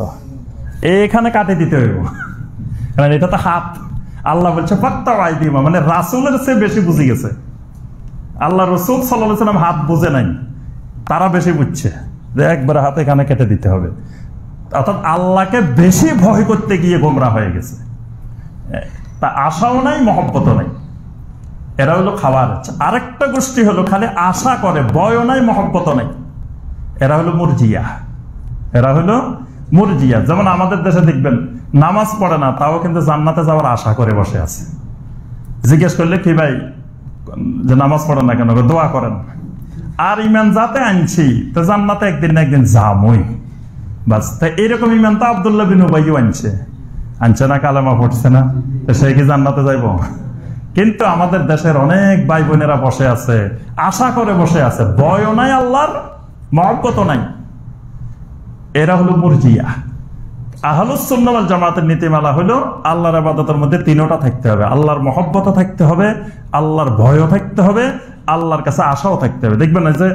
এখানে কাটে দিতে হইব, কারণ এটা তো হাত। আল্লাহ বলছে ফাকতাউ আইদিয়াহুমা, মানে রাসূলের চেয়ে বেশি বুঝে গেছে। আল্লাহ রাসূল সাল্লাল্লাহু আলাইহি ওয়াসাল্লাম হাত বুঝে নাই, তারা বেশি বুঝছে যে একবার হাত এখানে কেটে দিতে হবে। অর্থাৎ আল্লাহকে বেশি ভয় করতে গিয়ে গোমরা হয়ে গেছে, তা আশাও নাই, মহব্বতও নাই। এরা হলো খাওয়ারেজ। আরেকটা গোষ্ঠী হলো খালি আশা করে, ভয়ও নাই, মহব্বতও নাই। এরা হলো মুরজিয়া। এরা হলো মুরজিয়া। যেমন আমাদের দেশে দেখবেন নামাজ পড়ে না, তাও কিন্তু জান্নাতে যাওয়ার আশা করে বসে আছে। জিজ্ঞেস করলে, কি ভাই যে নামাজ পড়েন না কেন? দোয়া করেন। আর ইমান যাতে আনছি, তো জান্নাতে একদিন না একদিন যামই, বাস। তাই এরকম ইমান তো আব্দুল্লাহ বিন উবাইও আনছে না, কালেমা পড়ছে না, তো সে কি জান্নাতে যাইব? কিন্তু আমাদের দেশের অনেক ভাই বোনেরা বসে আছে, আশা করে বসে আছে, ভয়ও নাই, আল্লাহর মহব্বতও নাই। এরা হলো মুরজিয়া। আহলুস সুন্নাহ ওয়াল জামাতের নীতিমালা হলো আল্লাহর ইবাদতের মধ্যে 3টা থাকতে হবে, আল্লাহর মহব্বতও থাকতে হবে, আল্লাহর ভয়ও থাকতে হবে, আল্লাহর কাছে আশাও থাকতে হবে। দেখবেন যে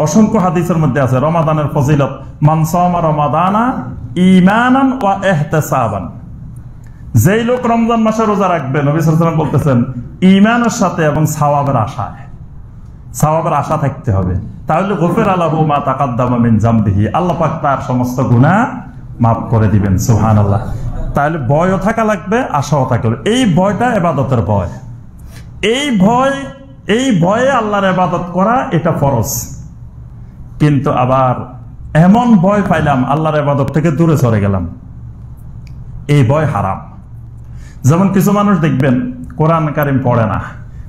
অসংখ্য হাদিসের মধ্যে আছে রমাদানের ফজিলত, মান সামা রমাদানা ঈমানান ওয়া ইহতিসাবান। যেই লোক রমজান মাসে রোজা রাখবে, নবী সাল্লাল্লাহু আলাইহি ওয়াসাল্লাম বলতেছেন ঈমানের সাথে এবং সওয়াবের আশায়, সওয়াবের আশা থাকতে হবে। তাহলে গফিরা লাহু মা তাকাদ্দামা মিন যামবিহি, আল্লাহ পাক তার সমস্ত গুনাহ মাফ করে দিবেন। সুবহানাল্লাহ। তাহলে ভয়ও থাকা লাগবে, আশাও থাকা লাগবে। এই ভয়টা ইবাদতের ভয়। এই ভয়ে আল্লাহর ইবাদত করা এটা ফরজ। কিন্তু আবার এমন ভয় পাইলাম আল্লাহর ইবাদত থেকে দূরে সরে গেলাম, এই ভয় হারাম। যেমন কিছু মানুষ দেখবেন কোরআন কারিম পড়ে না,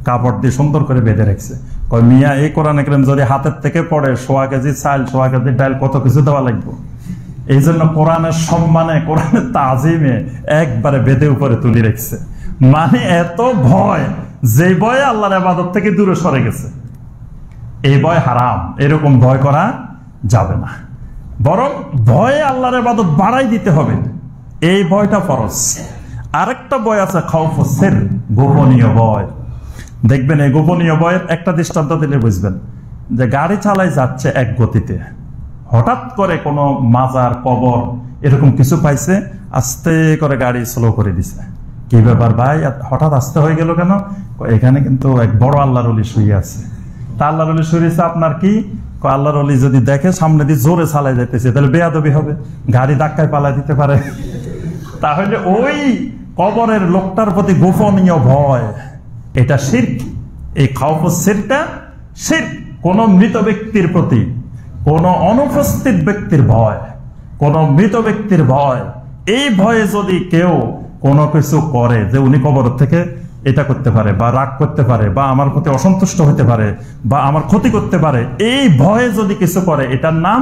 কাপড় দিয়ে সুন্দর করে বেঁধে রাখছে। কয় মিয়া, এই কোরআন কারিম যদি হাতের থেকে পড়ে 100 কেজি চাল, 100 কেজি ডাল, কত কিছু দেওয়া লাগবে। এই জন্য কোরআনের সম্মানে, কোরআনের তাজিমে একবারে বেঁধে উপরে তুলে রেখেছে। মানে এত ভয়, যে ভয়ে আল্লাহর ইবাদত থেকে দূরে সরে গেছে। এই ভয় হারাম, এরকম ভয় করা যাবে না। বরং ভয়ে আল্লাহর ইবাদত বাড়াই দিতে হবে, এই ভয়টা ফরজ। আরেকটা ভয় আছে খাউফুস সির, গোপনীয় ভয়। দেখবেন এই গোপনীয় ভয়ের একটা দৃষ্টান্ত দিলে বুঝবেন। যে গাড়ি চালাই যাচ্ছে এক গতিতে, হঠাৎ করে কোনো মাজার, কবর এরকম কিছু পাইছে, আস্তে করে গাড়ি স্লো করে দিছে। কি ব্যাপার ভাই, হঠাৎ আস্তে হয়ে গেল কেন? এখানে কিন্তু এক বড় আল্লাহর ওলি শুয়ে আছে। তা আল্লাহর ওলি শুয়েছে, আপনার কি? আল্লাহর ওলি যদি দেখে সামনে দিয়ে জোরে চালাই যাইতেছে, তাহলে বেয়াদবি হবে, গাড়ি ধাক্কায় পালাই দিতে পারে। তাহলে ওই কবরের লোকটার প্রতি গোপনীয় ভয়, এটা শিরক। এই খাউফুস সিরটা শিরক। কোন মৃত ব্যক্তির প্রতি, কোন অনুপস্থিত ব্যক্তির ভয়, কোন মৃত ব্যক্তির ভয়, এই ভয়ে যদি কেউ কোনো কিছু করে, যে উনি কবর থেকে এটা করতে পারে, বা রাগ করতে পারে, বা আমার প্রতি অসন্তুষ্ট হতে পারে, বা আমার ক্ষতি করতে পারে, এই ভয়ে যদি কিছু করে, এটার নাম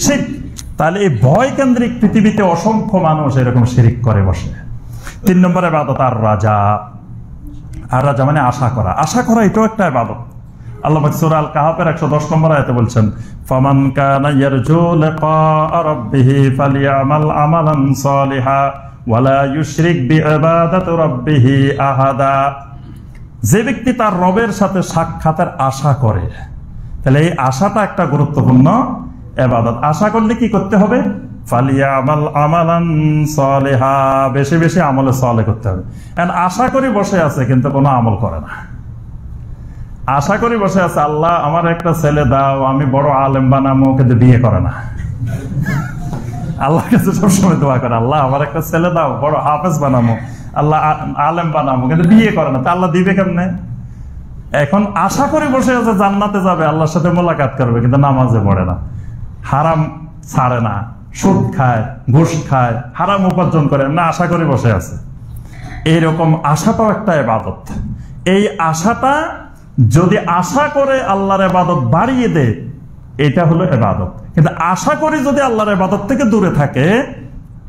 শিরক। তাহলে এই ভয় কেন্দ্রিক পৃথিবীতে অসংখ্য মানুষ এরকম শিরক করে বসে। 3 নম্বরে ইবাদত আর রাজা। আর রাজা মানে আশা করা। আশা করা এটাও একটা ইবাদত। আল্লাহ পাক সূরা আল কাহাফের 110 নম্বর আয়াতে বলছেন, ফামান কানা ইয়ারজু লিকা রাব্বিহি ফালিয়ামাল আমালান সালিহা ওয়ালা ইউশরিক বিইবাদাতি রাব্বিহি আহাদা। যে ব্যক্তি তার রবের সাথে সাক্ষাতের আশা করে, তাহলে এই আশাটা একটা গুরুত্বপূর্ণ ইবাদত। আশা করলে কি করতে হবে? ফালিয়ামাল আমালান সালিহা, বেশি বেশি আমলে সালেহ করতে হবে। এন্ড আশা করি বসে আছে কিন্তু কোনো আমল করে না। আশা করি বসে আছে, আল্লাহ আমার একটা ছেলে দাও, আমি বড় আলেম বানাবো, কিন্তু বিয়ে করে না। আল্লাহর কাছে সবসময় দোয়া করে, আল্লাহ আমার একটা ছেলে দাও, বড় হাফেজ বানাবো, আল্লাহ আলেম বানাবো, কিন্তু বিয়ে করে না। তা আল্লাহ দিবে কেমনে? এখন আশা করি বসে আছে জান্নাতে যাবে, আল্লাহর সাথে মোলাকাত করবে, কিন্তু নামাজে পড়ে না, হারাম ছাড়ে না, সুদ খায়, ঘুষ খায়, হারাম উপার্জন করে না, আশা করে বসে আছে। এইরকম আশাটাও একটা ইবাদত। এই আশাটা যদি আশা করে আল্লাহর ইবাদত বাড়িয়ে দেয়, এটা হলো ইবাদত। কিন্তু আশা করি যদি আল্লাহর ইবাদত থেকে দূরে থাকে,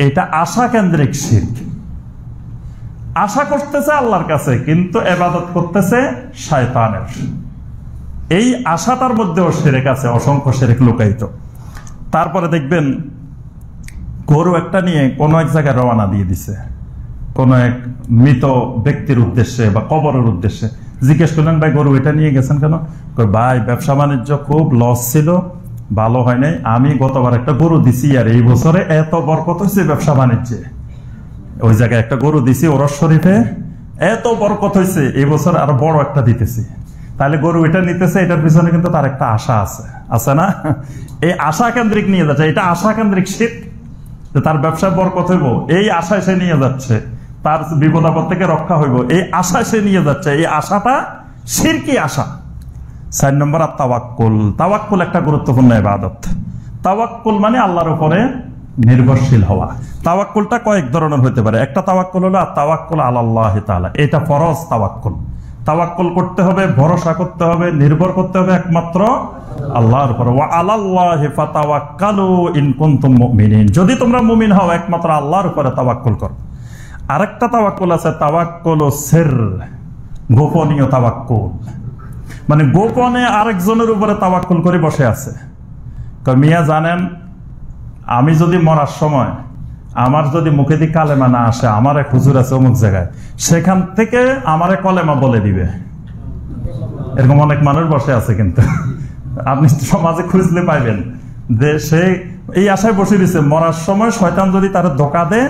এটা আশা কেন্দ্রিক শিরক। আশা করতেছে আল্লাহর কাছে, কিন্তু ইবাদত করতেছে শয়তানের। এই আশাটার মধ্যেও শিরক আছে, অসংখ্য শিরক লুকায়িত। তারপরে দেখবেন গরু একটা নিয়ে কোনো এক জায়গায় রওনা দিয়ে দিছে, কোন এক মৃত ব্যক্তির উদ্দেশ্যে বা কবরের উদ্দেশ্যে। জিজ্ঞেস করলেন, ভাই গরু এটা নিয়ে গেছেন কেন? ভাই ব্যবসা বাণিজ্য খুব লস ছিল, ভালো হয় নাই, আমি গতবার একটা গরু দিছি, আর এই বছরে এত বরকত হয়েছে ব্যবসা বাণিজ্যে, ওই জায়গায় একটা গরু দিছি ওরস শরীফে, এত বরকত হয়েছে, এই বছর আরো বড় একটা দিতেছি। তাহলে গরু এটা নিতেছে, এটার পিছনে কিন্তু তার একটা আশা আছে, আছে না? এই আশা কেন্দ্রিক নিয়ে যাচ্ছে, এটা আশা কেন্দ্রিক শিরক। তার ব্যবসায় বরকত হইব, এই আশায় সে নিয়ে যাচ্ছে, তার বিপদ আপদ থেকে রক্ষা হইব, এই আশায় সে নিয়ে যাচ্ছে। এই আশাটা শিরকি আশা। 4 নম্বর আর তাওয়াক্কুল। তাওয়াক্কুল একটা গুরুত্বপূর্ণ ইবাদত। তাওয়াক্কুল মানে আল্লাহর উপরে নির্ভরশীল হওয়া। তাওয়াক্কুলটা কয়েক ধরনের হতে পারে। একটা তাওয়াক্কুল হলো তাওয়াক্কুল আলাল্লাহি তাআলা, এটা ফরজ তাওয়াক্কুল। তাওয়াক্কুল করতে হবে, ভরসা করতে হবে, নির্ভর করতে হবে একমাত্র আল্লাহর উপর। ওয়া আলাল্লাহি ফাতাওয়াক্কালু ইন কুনতুম মুমিনিন, যদি তোমরা মুমিন হও একমাত্র আল্লাহর উপরে তাওয়াক্কুল করো। আরেকটা তাওয়াক্কুল আছে তাওয়াক্কুল সির, গোপনীয় তাওয়াক্কুল। মানে গোপনে আরেকজনের উপরে তাওয়াক্কুল করে বসে আছে। মিয়া জানেন, আমি যদি মরার সময় আমার যদি মুখে দিয়ে কালেমা না আসে, আমার এক হুজুর আছে অমুক জায়গায়, সেখান থেকে আমারে কলেমা বলে দিবে। এরকম অনেক মানুষ বসে আছে, কিন্তু আপনি সমাজে খুঁজলে পাইবেন যে সে এই আশায় বসে দিচ্ছে, মরার সময় শয়তান যদি তার ধোঁকা দেয়,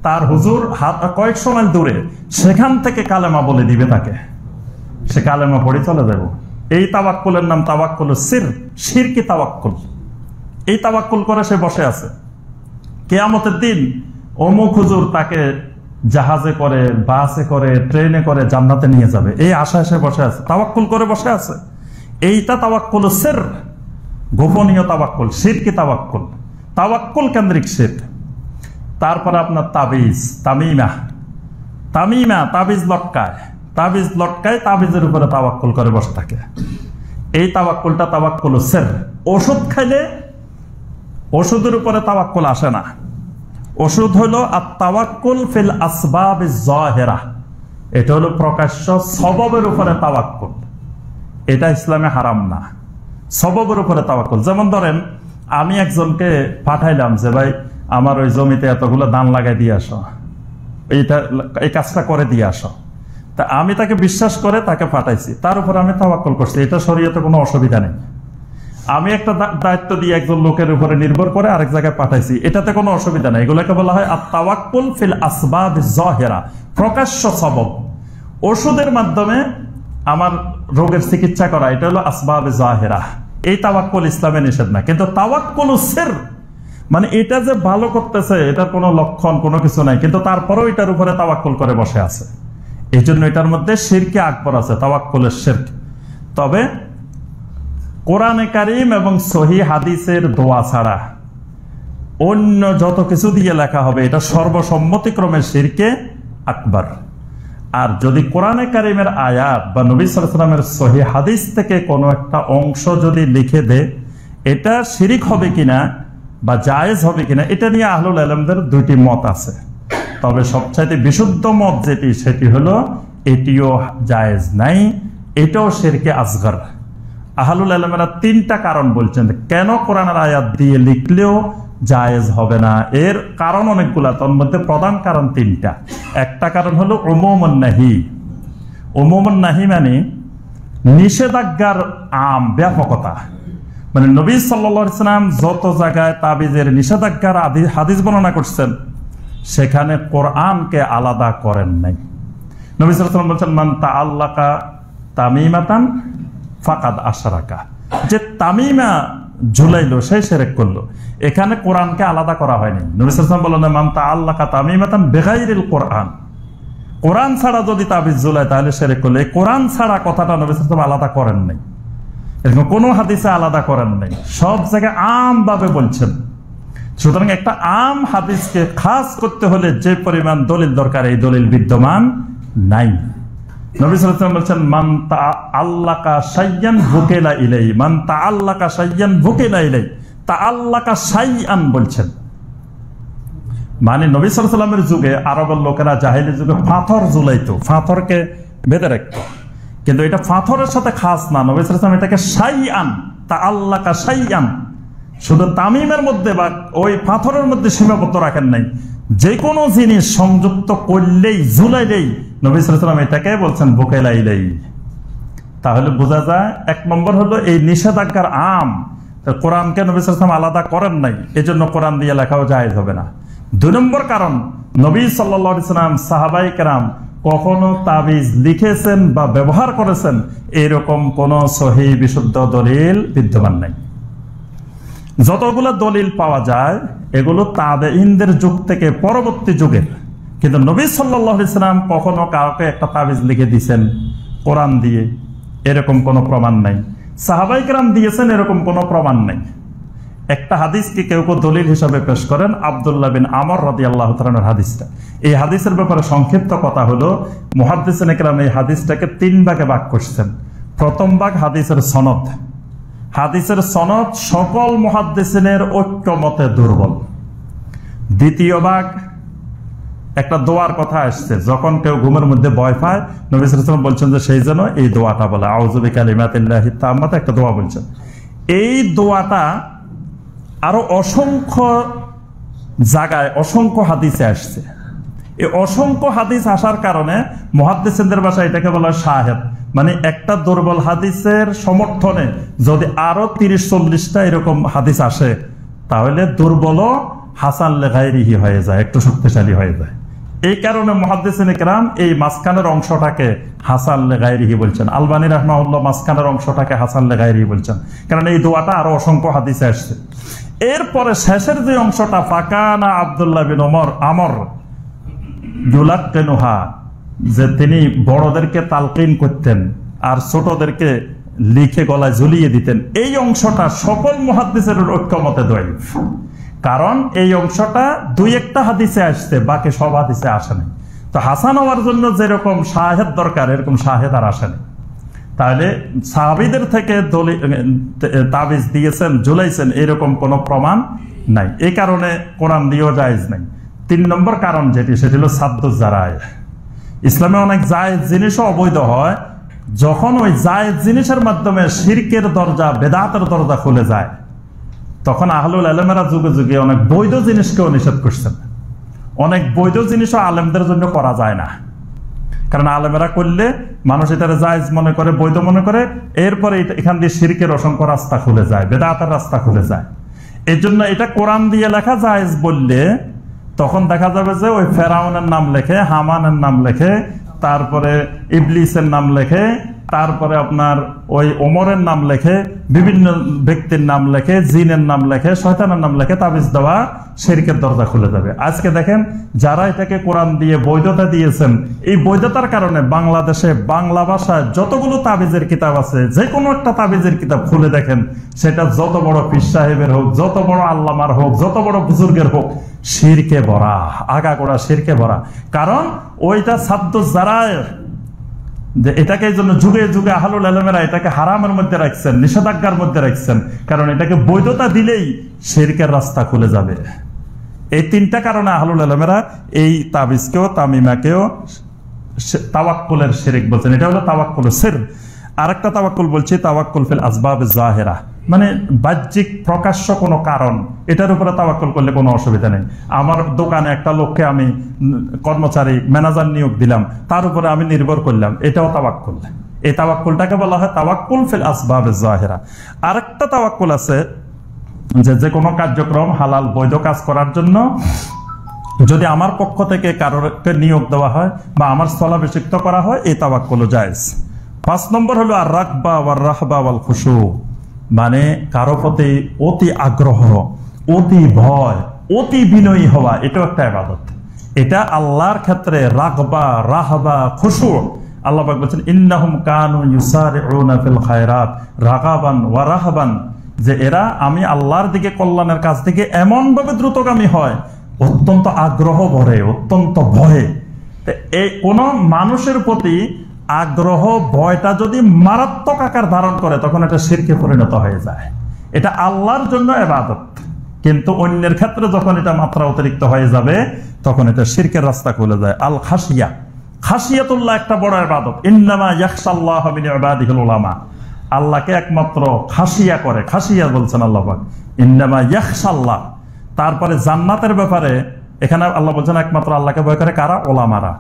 তার হুজুর হাত কয়েক সময় দূরে, সেখান থেকে কালেমা বলে দিবে তাকে, সে কালেমা পড়ে চলে যাব। এই তাওয়াক্কুলের নাম তাওয়াক্কুল সির, শিরকি তাওয়াক্কুল। এই তাওয়াক্কুল করে সে বসে আছে। কিয়ামতের দিন অমুক হুজুর তাকে জাহাজে করে, বাসে করে, ট্রেনে করে জান্নাতে নিয়ে যাবে, এই আশায় সে বসে আছে, তাওয়াক্কুল করে বসে আছে। এইটা তাওয়াক্কুল সির, গোপনীয় তাওয়াক্কুল, শিরকি তাওয়াক্কুল, তাওয়াক্কুল কেন্দ্রিক শিরক। তারপরে আপনার তাবিজ, তামিমা, তাবিজ লটকায়, তাবিজের উপরে তাওয়াক্কুল করে বসে থাকে। এই তাওয়াক্কুলটা তাওয়াক্কুল সির। ওষুধ খাইলে ওষুধের উপরে তাওয়াক্কুল আসে না। ওষুধ হলো আত-তাওয়াক্কুল ফিল আসবাবিজ যাহিরা, এটা হলো প্রকাশ্য সববের উপরে তাওয়াক্কুল। এটা ইসলামে হারাম না, সববের উপরে তাওয়াক্কুল। যেমন ধরেন আমি একজনকে পাঠাইলাম যে ভাই আমার ওই জমিতে এতগুলো ধান লাগাই দিয়ে আসো, এই কাজটা করে দিয়ে আসো। তা আমি তাকে বিশ্বাস করে তাকে পাঠাইছি, তার উপর আমি তাওয়াক্কুল করছি, এটা শরীয়তে কোনো অসুবিধা নেই। আমি একটা দায়িত্ব দিয়ে একজন লোকের উপরে নির্ভর করে আরেক জায়গায় পাঠাইছি, এটাতে কোনো অসুবিধা নেই। এগুলোকে বলা হয় আত-তাওয়াক্কুল ফিল আসবাবিজ যাহিরা, প্রকাশ্য সবব। ওষুধের মাধ্যমে আমার রোগের চিকিৎসা করা, এটা হলো আসবাবে যাহিরা। এই তাওয়াক্কুল ইসলামে নিষেধ না। কিন্তু তাওয়াক্কুল সির, মানে এটা যে ভালো করতেছে এটার কোনো লক্ষণ কোনো কিছু নাই, কিন্তু তারপরেও এটার উপরে তাওয়াক্কুল করে বসে আছে, এই জন্য এটার মধ্যে শিরকে আকবর আছে, তাওয়াক্কুলের শিরক। তবে কোরআনে কারীম এবং সহিহ হাদিসের দোয়া ছাড়া অন্য যত কিছু দিয়ে লেখা হবে এটা সর্বসম্মতিক্রমে শিরকে আকবর। আর যদি কোরআনে কারীমের আয়াত বা নবী সাল্লাল্লাহু আলাইহি ওয়াসাল্লামের সহিহ হাদিস থেকে কোনো একটা অংশ যদি লিখে দেয়, এটা শিরিক হবে কিনা বা জায়েজ হবে কিনা, এটা নিয়ে আহলুল ইলমদের দুইটি মত আছে। তবে সবচাইতে বিশুদ্ধ মত যেটি, সেটি হলো এটিও জায়েজ নাই, এটাও শিরকে আসগর। আহলুল ইলমেরা তিনটা কারণ বলছেন কেন কোরআনের আয়াত দিয়ে লিখলেও জায়েজ হবে না। এর কারণ অনেকগুলা, তার মধ্যে প্রধান কারণ তিনটা। একটা কারণ হলো উমুমুন নাহি। উমুমুন নাহি মানে নিষেধাজ্ঞার আম ব্যাপকতা, মানে নবী সাল্লাল্লাহু আলাইহি ওয়াসাল্লাম যত জায়গায় তাবিজের নিষেধাজ্ঞার হাদিস বর্ণনা করছেন সেখানে কোরআনকে আলাদা করেন নাই। নবী সাল্লাল্লাহু আলাইহি ওয়াসাল্লাম বলেছেন মান তাআল্লাকা তামিমাতান ফাকাদ আশরাকা, যে তামিমা ঝুলাইলো সে শিরক করলো। এখানে কোরআনকে আলাদা করা হয়নি। নবী সাল্লাল্লাহু আলাইহি ওয়াসাল্লাম বলেন মান তাআল্লাকা তামিমাতান বিগাইরিল কোরআন, কোরআন ছাড়া যদি তাবিজ ঝুলায় তাহলে শিরক করলো। এই কোরআন ছাড়া কথাটা নবী সাল্লাল্লাহু আলাইহি ওয়াসাল্লাম আলাদা করেন নাই, এরকম কোনো হাদিসে আলাদা করেন নাই, সব জায়গায় আম ভাবে বলছেন। সুতরাং একটা আম হাদিসকে খাস করতে হলে যে পরিমাণ দলিল দরকার এই দলিল বিদ্যমান নাই। নবী সাল্লাল্লাহু আলাইহি ওয়াসাল্লাম বলেছেন মান তাআল্লাকা শাইয়ান বুকিলা ইলাই, মান তাআল্লাকা শাইয়ান বুকিলা ইলাই, তাআল্লাকা শাইআন বলছেন। মানে নবী সাল্লাল্লাহু আলাইহি ওয়াসাল্লামের যুগে আরবের লোকেরা জাহেলি যুগে পাথর ঝুলাইতো, পাথরকে বেঁধে রাখতো, কিন্তু এটা পাথরের সাথে খাস না। নবী সাল্লাল্লাহু আলাইহি ওয়াসাল্লাম এটাকে শাইআন, তাআল্লাকা শাইআন, শুধু তামিমের মধ্যে বা ওই পাথরের মধ্যে সীমাবদ্ধ রাখেন নাই, যে কোনো জিনিস সংযুক্ত করলেই ঝুলাইলেই নবী সাল্লাল্লাহু আলাইহি ওয়াসাল্লাম এটাকে বলছেন বুকাইলা ইলাই। তাহলে বোঝা যায় এক নম্বর হলো এই নিষেধাজ্ঞার আম, কোরআনকে নবী সাল্লাল্লাহু আলাইহি ওয়াসাল্লাম আলাদা করেন নাই, এজন্য কোরআন দিয়ে লেখাও জায়েজ হবে না। দুই নম্বর কারণ, নবী সাল্লাল্লাহু আলাইহি ওয়াসাল্লাম সাহাবায়ে কেরাম কখনো তাবিজ লিখেছেন বা ব্যবহার করেছেন এরকম কোন সহিহ বিশুদ্ধ দলিল বিদ্যমান নাই। যতগুলো দলিল পাওয়া যায় এগুলো তাবেঈনদের যুগ থেকে পরবর্তী যুগের, কিন্তু নবী সাল্লাল্লাহু আলাইহি ওয়াসাল্লাম কখনো কাউকে একটা তাবিজ লিখে দিয়েছেন কোরআন দিয়ে এরকম কোনো প্রমাণ নাই। সাহাবায়ে কেরাম দিয়েছেন এরকম কোনো প্রমাণ নাই। একটা হাদিসকে কেউ কেউ দলিল হিসাবে পেশ করেন, আব্দুল্লাহ বিন আমর রাদিয়াল্লাহু তাআলা আনহুর হাদিসটা। এই হাদিসের ব্যাপারে সংক্ষিপ্ত কথা হলো মুহাদ্দিসিনে কেরাম এই হাদিসটাকে তিন ভাগে ভাগ করছেন। প্রথম ভাগ হাদিসের সনদ, হাদিসের সনদ সকল মুহাদ্দিসিনের ঐক্যমতে দুর্বল। দ্বিতীয় ভাগ একটা দোয়ার কথা আসছে, যখন কেউ ঘুমের মধ্যে ভয় পায় নবী সাল্লাল্লাহু আলাইহি ওয়াসাল্লাম বলছেন যে সেই জন্য এই দোয়াটা বলে, আউযু বিকালিমাতিল্লাহি তাম্মাত, একটা দোয়া বলছেন। এই দোয়াটা আরো অসংখ্য জায়গায় অসংখ্য হাদিসে আসছে। এই অসংখ্য হাদিস আসার কারণে মুহাদ্দিসিনদের ভাষায় এটাকে বলা হয় শাহেদ, মানে একটা দুর্বল হাদিসের সমর্থনে যদি আরো 30-40টা এরকম হাদিস আসে তাহলে দুর্বলও হাসান লিগাইরিহি হয়ে যায়, একটু শক্তিশালী হয়ে যায়। এই কারণে মুহাদ্দিসিনে কেরাম এই মাঝখানের অংশটাকে হাসান লিগাইরিহি বলছেন। আলবানী রাহমাহুল্লাহ মাঝখানের অংশটাকে হাসান লিগাইরিহি বলছেন, কারণ এই দোয়াটা আরো অসংখ্য হাদিসে আসছে। এরপরে শেষের যে অংশটা, ফাকানা আব্দুল্লাহ বিন আমর ইউলাক্কিনুহা, যে তিনি বড়দেরকে তালকিন করতেন আর ছোটদেরকে লিখে গলায় ঝুলিয়ে দিতেন, এই অংশটা সকল মুহাদ্দিসের ঐক্যমতে দঈফ। কারণ এই অংশটা দুই একটা হাদিসে আসছে, বাকি সব হাদিসে আসে নাই। তো হাসান হওয়ার জন্য যেরকম শাহেদ দরকার, এরকম শাহেদ আর আসেনি। তাহলে সাহাবীদের থেকে তাবিজ দিয়েছেন, ঝুলাইছেন, এরকম কোনো প্রমাণ নাই। এই কারণে কোরআন দিয়েও জায়েজ নাই। 3 নম্বর কারণ যেটি, সেটি হলো সাদ্দুজ জারায়ে। ইসলামে অনেক জায়েজ জিনিসও অবৈধ হয় যখন ওই জায়েজ জিনিসের মাধ্যমে শিরকের দরজা, বেদাতের দরজা খুলে যায়। তখন আহলুল ইলমেরা যুগে যুগে অনেক বৈধ জিনিসকেও নিষেধ করছেন। অনেক বৈধ জিনিসও আলেমদের জন্য করা যায় না, কারণ আলেমেরা করলে মানুষ এটারে জায়েজ মনে করে, বৈধ মনে করে, এরপরে এখান দিয়ে শিরকের অসংখ্য রাস্তা খুলে যায়, বেদাতের রাস্তা খুলে যায়। এই জন্য এটা কোরআন দিয়ে লেখা জায়েজ বললে তখন দেখা যাবে যে ওই ফেরাউনের নাম লেখে, হামানের নাম লেখে, তারপরে ইবলিসের নাম লেখে, তারপরে আপনার ওই ওমরের নাম লেখে, বিভিন্ন ব্যক্তির নাম লেখে, জিনের নাম লেখে, শয়তানের নাম লেখে, তাবিজ দেওয়া শিরকের দরজা খুলে যাবে। আজকে দেখেন যারা এটাকে কোরআন দিয়ে বৈধতা দিয়েছেন, এই বৈধতার কারণে বাংলাদেশে বাংলা ভাষায় যতগুলো তাবিজের কিতাব আছে, যে কোনো একটা তাবিজের কিতাব খুলে দেখেন, সেটা যত বড় পীর সাহেবের হোক, যত বড় আল্লামার হোক, যত বড় বুজুর্গের হোক, শিরকে ভরা, আগাগোড়া শিরকে ভরা। কারণ ওইটা সাদ্দুজ জারায়ে, যে এটাকে এই জন্য যুগে যুগে আহলুল ইলমেরা এটাকে হারামের মধ্যে রাখছেন, নিষেধাজ্ঞার মধ্যে রাখছেন, কারণ এটাকে বৈধতা দিলেই শিরকের রাস্তা খুলে যাবে। এই 3টা কারণে আহলুল ইলমেরা এই তাবিজকেও, তামিমাকেও তাওয়াক্কুলের শিরক বলছেন। এটা হলো তাওয়াক্কুলের সির। আরেকটা তাওয়াক্কুল বলছি, তাওয়াক্কুল ফিল আসবাব জাহেরা, মানে বাহ্যিক প্রকাশ্য কোনো কারণ, এটার উপরে তাওয়াক্কুল করলে কোনো অসুবিধা নেই। আমার দোকানে একটা লোককে আমি কর্মচারী, ম্যানেজার নিয়োগ দিলাম, তার উপরে আমি নির্ভর করলাম, এটাও তাওয়াক্কুল। এই তাওয়াক্কুলটাকে বলা হয় তাওয়াক্কুল ফিল আসবাব জাহেরা। আরেকটা তাওয়াক্কুল আছে যে কোনো কার্যক্রম হালাল বৈধ কাজ করার জন্য যদি আমার পক্ষ থেকে কারোকে নিয়োগ দেওয়া হয় বা আমার স্থলাভিষিক্ত করা হয়, এই তাওয়াক্কুলও জায়েজ। 5 নম্বর হলো আর রাগবা ওয়ার রাহবা ওয়াল খুশু, মানে কারো প্রতি অতি আগ্রহ, অতি ভয়, অতি বিনয়ী হওয়া, এটাও একটা ইবাদত। এটা আল্লাহর ক্ষেত্রে রাগবা, রাহবা, খুশু। আল্লাহ পাক বলেন ইন্নাহুম কানু ইউসারিউনা ফিল খায়রাত রাগাবান ওয়া রাহবান, যে এরা আমি আল্লাহর দিকে, কল্যাণের কাজ থেকে এমন ভাবে দ্রুতগামী হয়, অত্যন্ত আগ্রহ ভরে, অত্যন্ত ভয়ে। এই কোন মানুষের প্রতি আগ্রহ, ভয়টা যদি মারাত্মক আকার ধারণ করে, তখন এটা শিরকে পরিণত হয়ে যায়। এটা আল্লাহর জন্য ইবাদত, কিন্তু অন্যের ক্ষেত্রে যখন এটা মাত্রা অতিরিক্ত হয়ে যাবে, তখন এটা শিরকের রাস্তা খুলে যায়। আল খাশিয়া, খাশিয়াতুল্লাহ একটা বড় ইবাদত। ইন্নামা ইয়াখশাল্লাহু মিন ইবাদিহিল উলামা, আল্লাহকে একমাত্র খাশিয়া করে, খাশিয়া বলছেন আল্লাহ পাক, ইন্নামা ইয়াখশাল্লাহ। তারপরে জান্নাতের ব্যাপারে এখানে আল্লাহ বলছেন একমাত্র আল্লাহকে ভয় করে কারা? ওলামারা।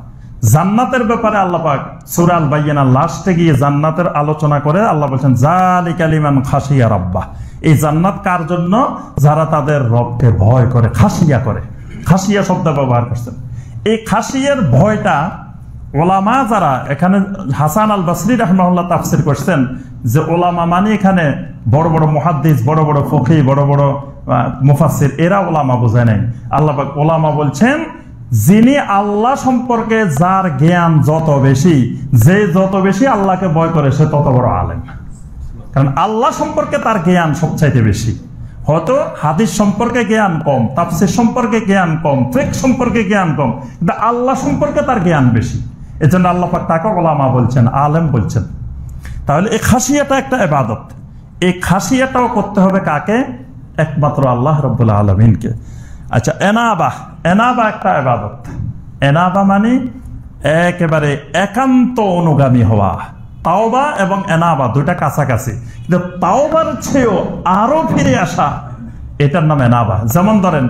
জান্নাতের ব্যাপারে আল্লাহ পাক সূরা আল বাইয়িনা লাস্টে গিয়ে জান্নাতের আলোচনা করে আল্লাহ বলছেন যালিকা লিমান খাশিয়া রাব্বাহ, এই জান্নাত কার জন্য? যারা তাদের রবকে ভয় করে, খাশিয়া করে। খাশিয়া শব্দ ব্যবহার করছেন। এই খাশিয়ার ভয়টা ওলামা যারা, এখানে হাসান আল বসরি রাহিমাহুল্লাহ তাফসীর করছেন যে ওলামা মানে এখানে বড় বড় মুহাদ্দিস, বড় বড় ফকিহ, বড় বড় মুফাসসির, এরা ওলামা বোঝায় নাই। আল্লাহ পাক ওলামা বলছেন যিনি আল্লাহ সম্পর্কে যার জ্ঞান যত বেশি, যে যত বেশি আল্লাহকে ভয় করে, সে তত বড় আলেম। কারণ আল্লাহ সম্পর্কে তার জ্ঞান সবচাইতে বেশি। হয়তো হাদিস সম্পর্কে জ্ঞান কম, তাফসীর সম্পর্কে জ্ঞান কম, ফিকহ সম্পর্কে জ্ঞান কম, কিন্তু আল্লাহ সম্পর্কে তার জ্ঞান বেশি। এজন্য আল্লাহ পাক তাকে ওলামা বলছেন, আলেম বলছেন। তাহলে এই খাশিয়াটা একটা ইবাদত। এই খাশিয়াটাও করতে হবে কাকে? একমাত্র আল্লাহ রাব্বুল আলামিনকে। আচ্ছা, এনাবা, এনাবা একটা ইবাদত। এনাবা মানে একেবারে একান্ত অনুগামী হওয়া। তাওবা এবং এনাবা দুইটা কাছাকাছি, কিন্তু তাওবার চেয়েও আরো ফিরে আসা, এটার নাম এনাবা। যেমন ধরেন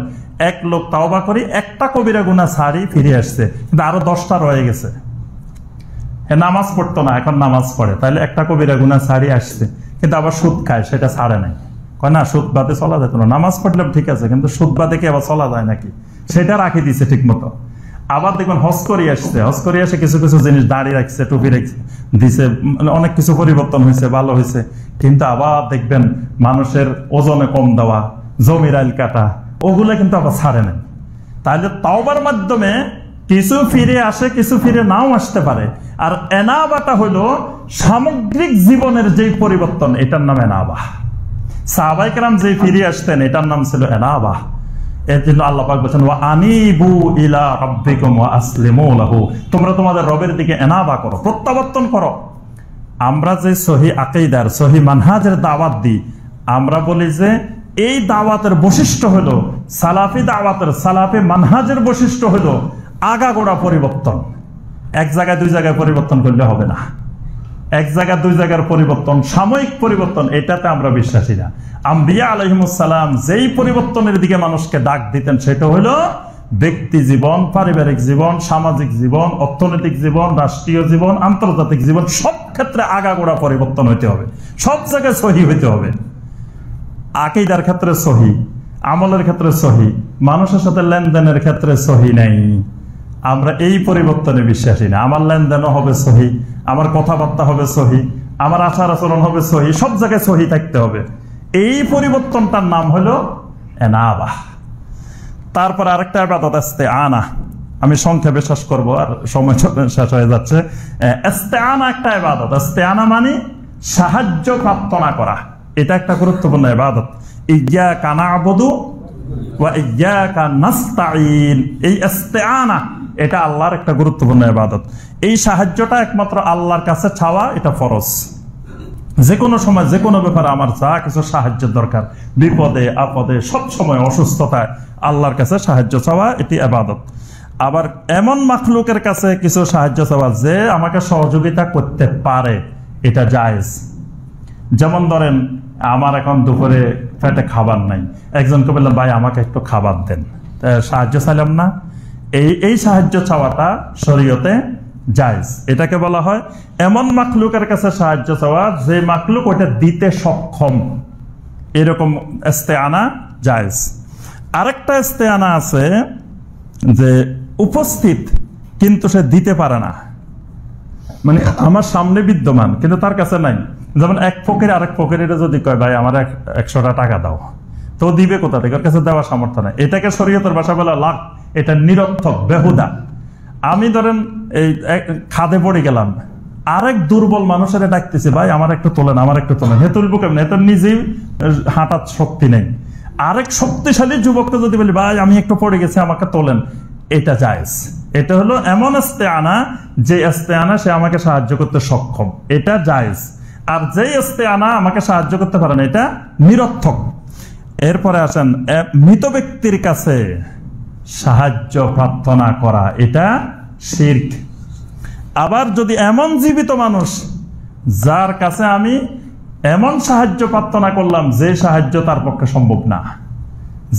এক লোক তাওবা করি, একটা কবিরা গুনাহ ছাড়ি ফিরে আসছে, কিন্তু আরো 10টা রয়ে গেছে। নামাজ পড়তো না, এখন নামাজ পড়ে, তাহলে একটা কবিরা গুনাহ ছাড়ি আসছে, কিন্তু আবার সুদ খায়, সেটা ছাড়ে নাই। কয় না সুদ বাদে চলা যেত না, নামাজ পড়লে ঠিক আছে, কিন্তু সুদ বাদে কি আবার চলা যায় নাকি? সেটা রাখি দিছে ঠিক মতো। আবার দেখবেন হজ করে আসছে, হজ করে আসে কিছু কিছু জিনিস দাড়ি রাখছে, টুপি রাখছে, দিছে, অনেক কিছু পরিবর্তন হয়েছে, ভালো হয়েছে, কিন্তু আবার দেখবেন মানুষের ওজনে কম দেওয়া, জমির আইল কাটা, ওগুলো কিন্তু আবার ছাড়ে নেন। তাহলে তাওবার মাধ্যমে কিছু ফিরে আসে, কিছু ফিরে নাও আসতে পারে। আর এনাবাটা হলো সামগ্রিক জীবনের যে পরিবর্তন, এটার নাম এনাবা। সাহাবায়ে কেরাম যে ফিরে আসতেন এটার নাম ছিল এনাবা। এর জন্য আল্লাহ পাক বলেছেন ওয়া আনিবু ইলা রাব্বিকুম ওয়া আসলিমু লাহু, তোমরা তোমাদের রবের দিকে এনাবা করো, প্রত্যাবর্তন করো। আমরা যে সহি আকীদার সহি মানহাজের দাওয়াত দিই, আমরা বলি যে এই দাওয়াতের বৈশিষ্ট্য হলো, সালাফি দাওয়াতের সালাফি মানহাজের বৈশিষ্ট্য হলো আগাগোড়া পরিবর্তন। এক জায়গায় দুই জায়গায় পরিবর্তন করলে হবে না। এক জায়গা দুই জায়গার পরিবর্তন, সাময়িক পরিবর্তন, এটাতে আমরা বিশ্বাসী না। আম্বিয়া আলাইহিমুস সালাম যেই পরিবর্তনের দিকে মানুষকে ডাক দিতেন সেটা হলো ব্যক্তি জীবন, পারিবারিক জীবন, সামাজিক জীবন, অর্থনৈতিক জীবন, রাষ্ট্রীয় জীবন, আন্তর্জাতিক জীবন, সব ক্ষেত্রে আগাগোড়া পরিবর্তন হইতে হবে, সব জায়গায় সহি হইতে হবে। আকীদার ক্ষেত্রে সহি, আমলের ক্ষেত্রে সহি, মানুষের সাথে লেনদেনের ক্ষেত্রে সহি নাই। আমরা এই পরিবর্তনে বিশ্বাসী না। আমার লেনদেনও হবে সহি, আমার কথাবার্তা হবে সহি, আমার আচার আচরণ হবে সহি, সব জায়গায় সহি থাকতে হবে। এই পরিবর্তনটার নাম হলো এনাবা। তারপর আরেকটা ইবাদত ইস্তেআনা, আমি সংক্ষেপে শেষ করব, আর সময় শেষ হয়ে যাচ্ছে। ইস্তেআনা একটা ইবাদত। ইস্তেআনা মানে সাহায্য প্রার্থনা করা, এটা একটা গুরুত্বপূর্ণ ইবাদত। ইয়্যাকা না'বুদু ওয়া ইয়্যাকা নাস্তাঈন, এই ইস্তেআনা এটা আল্লাহর একটা গুরুত্বপূর্ণ ইবাদত। এই সাহায্যটা একমাত্র আল্লাহর কাছে চাওয়া, এটা ফরজ। যে কোনো সময় যে কোনো ব্যাপারে আমার যা কিছু সাহায্যের দরকার, বিপদে আপদে সব সময় অসুস্থতায় আল্লাহর কাছে সাহায্য চাওয়া, এটি ইবাদত। আবার এমন মাখলুকের কাছে কিছু সাহায্য চাওয়া যে আমাকে সহযোগিতা করতে পারে, এটা জায়েজ। যেমন ধরেন আমার এখন দুপুরে পেটে খাবার নাই, একজনকে বললাম ভাই আমাকে একটু খাবার দেন, সাহায্য চাইলাম না, এই সাহায্য চাওয়াটা শরীয়তে জায়েজ। এটাকে বলা হয় এমন মাখলুকের কাছে সাহায্য চাওয়া যে মাখলুক ওটা দিতে সক্ষম, এরকম ইস্তেআনা জায়েজ। আরেকটা ইস্তেআনা আছে যে উপস্থিত কিন্তু সে দিতে পারে না, মানে আমার সামনে বিদ্যমান কিন্তু তার কাছে নাই। যেমন এক ফকির আরেক ফকিরের যদি কয় ভাই আমার 100টা টাকা দাও, তো দিবে কোথা থেকে? ওর কাছে দেওয়ার সামর্থ্য নাই। এটাকে শরীয়তের ভাষা বলা লাখ, এটা নিরর্থক, বেহুদা। আমি ধরেন এই খাদে পড়ে গেলাম, আরেক দুর্বল মানুষের ডাকতেছে ভাই আমার একটু তোলেন, আমার একটু তোলেন, হে তুলবো কেমন? এত নিজেই হাঁটার শক্তি নেই। আরেক শক্তিশালী যুবককে যদি বলি ভাই আমি একটু পড়ে গেছি আমাকে তোলেন, এটা জায়েজ। এটা হলো এমন ইস্তেআনা যে ইস্তেআনা সে আমাকে সাহায্য করতে সক্ষম, এটা জায়েজ। আর যে ইস্তেআনা আমাকে সাহায্য করতে পারে না, এটা নিরর্থক। এরপরে আসেন মৃত ব্যক্তির কাছে সাহায্য প্রার্থনা করা, এটা শিরক। আবার যদি এমন জীবিত মানুষ যার কাছে আমি এমন সাহায্য প্রার্থনা করলাম যে সাহায্য তার পক্ষে সম্ভব না,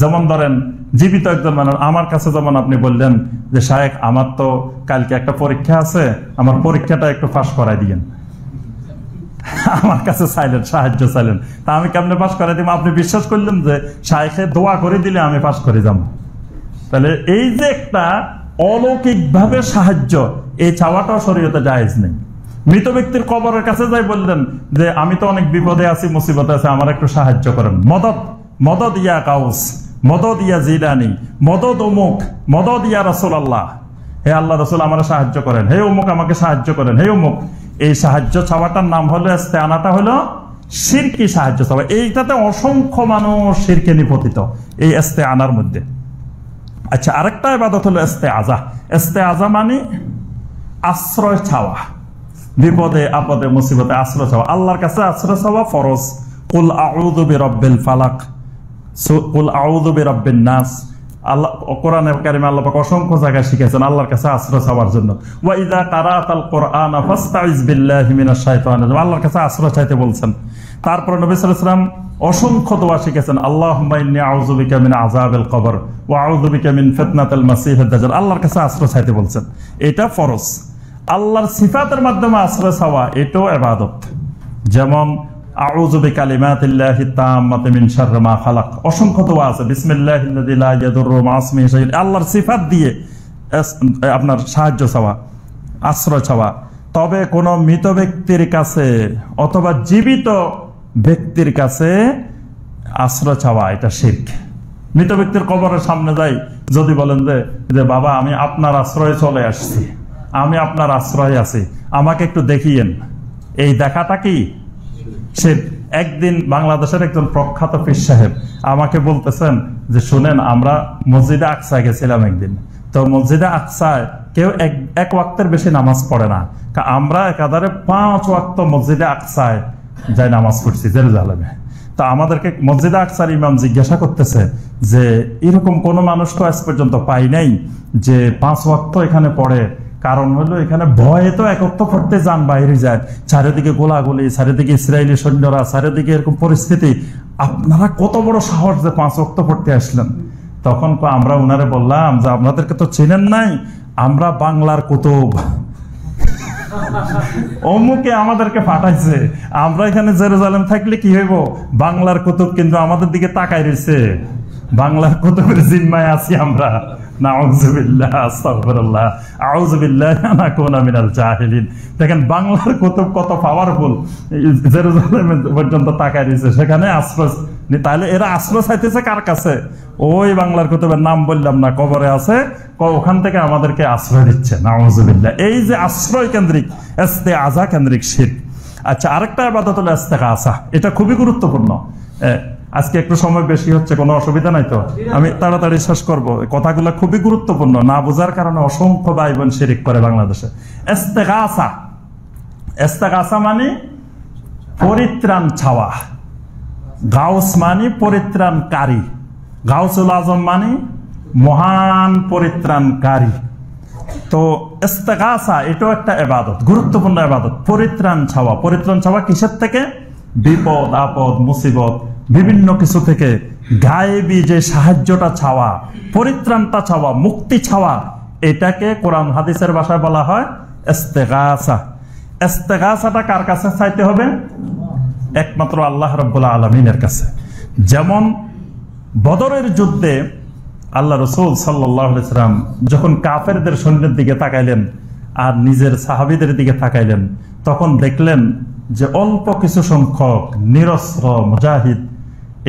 যেমন ধরেন জীবিত একজন মানুষ আমার কাছে, যেমন আপনি বললেন যে শায়েখ আমার তো কালকে একটা পরীক্ষা আছে, আমার পরীক্ষাটা একটু পাস করাই দিয়েন, আমার কাছে চাইলেন, সাহায্য চাইলেন, তা আমি কেমনে পাস করাই দিব? আপনি বিশ্বাস করলেন যে শায়েখে দোয়া করে দিলে আমি পাস করে যাব। তাহলে এই যে একটা অলৌকিক ভাবে সাহায্য, এই চাওয়াটাও শরীয়তে জায়েজ নেই। মৃত ব্যক্তির কবরের কাছে যাই বললেন যে আমি তো অনেক বিপদে আছি, মুসিবতে আছি, আমার একটু সাহায্য করেন, মদদ, মদদ ইয়া কাউস, মদদ ইয়া জিলানি, মদদ অমুক, মদদ ইয়া রাসূলুল্লাহ, হে আল্লাহ রাসূল আমার সাহায্য করেন, হে অমুক আমাকে সাহায্য করেন, হে অমুক। এই সাহায্য চাওয়াটার নাম হলো ইস্তেআনাটা হলো শিরকি সাহায্য চাওয়া। এইটাতে অসংখ্য মানুষ শিরকে নিপতিত এই ইস্তেআনার মধ্যে। আচ্ছা, আরেকটা ইবাদত হলো ইস্তেআজা। ইস্তেআজা মানে আশ্রয় চাওয়া, বিপদে আপদে মুসিবতে আশ্রয় চাওয়া, আল্লাহর কাছে আশ্রয় চাওয়া ফরজ। কুল আউযু বিরাব্বিল ফালাক, কুল আউযু বিরাব্বিন নাস। আল্লাহ কোরআনের কারিমে আল্লাহ পাক অসংখ্য জায়গায় শিখেছেন আল্লাহর কাছে আশ্রয় চাওয়ার জন্য। ওয়া ইযা কারাতাল কুরআনা ফাস্তাইজ বিল্লাহি মিনাশ শাইতানির রাজিম, আল্লাহর কাছে আশ্রয় চাইতে বলছেন। তারপর নবী সাল্লাল্লাহু আলাইহি ওয়াসাল্লাম অসংখ্য দোয়া শিখেছেন, আল্লাহুম্মা ইন্নী আউযু বিকা মিন আযাবিল কবর ওয়া আউযু বিকা মিন ফিতনাতিল মাসিহিদ দাজ্জাল, আল্লাহর কাছে আশ্রয় চাইতে বলছেন। এটা ফরজ। আল্লাহর সিফাতের মাধ্যমে আশ্রয় চাওয়া, এটাও ইবাদত। যেমন আউযু বিকালিমাতিল্লাহি তাম্মাতি মিন শাররি মা খালাক, অসংখ্য দোয়া আছে, বিসমিল্লাহিল্লাযী লা ইয়াদুররু মা ইসমিহি শাইউন, আল্লাহর সিফাত দিয়ে আপনার সাহায্য চাওয়া, আশ্রয় চাওয়া। তবে কোন মৃত ব্যক্তির কাছে অথবা জীবিত ব্যক্তির কাছে আশ্রয় চাওয়া এটা শিরক। মৃত ব্যক্তির কবরের সামনে যাই যদি বলেন যে বাবা আমি আপনার আশ্রয়ে চলে আসছি, আমি আপনার আশ্রয়ে আছি, আমাকে একটু দেখিয়েন, এই দেখাটা কি শিরক। একদিন বাংলাদেশের একজন প্রখ্যাত পীর সাহেব আমাকে বলতেছেন যে শুনেন, আমরা মসজিদে আকসায় গেছিলাম একদিন, তো মসজিদে আকসায় কেউ এক ওয়াক্তের বেশি নামাজ পড়ে না, আমরা একাধারে 5 ওয়াক্ত মসজিদে আকসায় যাই নামাজ পড়ছি জেরুজালেমে। তা আমাদেরকে মসজিদে আকসার ইমাম জিজ্ঞাসা করতেছে যে এরকম কোন মানুষ তো আজ পর্যন্ত পাই নাই যে 5 ওয়াক্ত এখানে পড়ে, কারণ হলো এখানে ভয়ে তো এক ওয়াক্ত পড়তে যান বাইরে যায়, চারিদিকে গোলাগুলি, চারিদিকে ইসরায়েলি সৈন্যরা, চারিদিকে এরকম পরিস্থিতি, আপনারা কত বড় সাহস যে 5 ওয়াক্ত পড়তে আসলেন। তখন আমরা উনারে বললাম যে আপনাদেরকে তো চেনেন নাই, আমরা বাংলার কুতুব, অমুকে আমাদেরকে পাঠাইছে, আমরা এখানে জেরুজালেম থাকলে কি হইব, বাংলার কুতুব কিন্তু আমাদের দিকে তাকাই রয়েছে, বাংলার কুতুবের জিম্মায় আছি আমরা। নাউযুবিল্লাহ, আস্তাগফিরুল্লাহ, আউযু বিল্লাহি আন আকুনা মিনাল জাহিলিন। দেখেন বাংলার কুতুব কত পাওয়ারফুল, জেরুজালেম পর্যন্ত তাকাই রয়েছে, সেখানে আশ্রয়। তাহলে এরা আশ্রয় চাইতেছে কার কাছে? ওই বাংলার কুতুবের নাম বললাম না, কবরে আছে, ওখান থেকে আমাদেরকে আশ্রয় দিচ্ছে। নাউযুবিল্লাহ। এই যে আশ্রয় কেন্দ্রিক, ইস্তেআযা কেন্দ্রিক শিরক। আচ্ছা, আরেকটা ইবাদত হলো ইস্তেগাসা, এটা খুবই গুরুত্বপূর্ণ। আজকে একটু সময় বেশি হচ্ছে, কোনো অসুবিধা নাই তো? আমি তাড়াতাড়ি শেষ করবো। কথাগুলো খুবই গুরুত্বপূর্ণ, না বোঝার কারণে অসংখ্য ভাই বোন শিরক করে বাংলাদেশে। ইস্তেগাসা, ইস্তেগাসা মানে পরিত্রাণ চাওয়া। গাউস মানে পরিত্রাণকারী, গাউসুল আজম মানে মহান পরিত্রাণকারী। তো ইস্তেগাসা এটাও একটা ইবাদত, গুরুত্বপূর্ণ ইবাদত। পরিত্রাণ চাওয়া, পরিত্রাণ চাওয়া কিসের থেকে? বিপদ আপদ মুসিবত বিভিন্ন কিছু থেকে গায়েবী যে সাহায্যটা চাওয়া, পরিত্রাণটা চাওয়া, মুক্তি চাওয়া, এটাকে কোরআন হাদিসের ভাষায় বলা হয় ইস্তেগাসা। ইস্তেগাসাটা কার কাছে চাইতে হবে? একমাত্র আল্লাহ রাব্বুল আলামিনের কাছে। যেমন বদরের যুদ্ধে আল্লাহ রাসূল সাল্লাল্লাহু আলাইহি ওয়াসাল্লাম যখন কাফেরদের সৈন্যের দিকে তাকাইলেন আর নিজের সাহাবীদের দিকে তাকাইলেন, তখন দেখলেন যে অল্প কিছু সংখ্যক নিরস্ত্র মুজাহিদ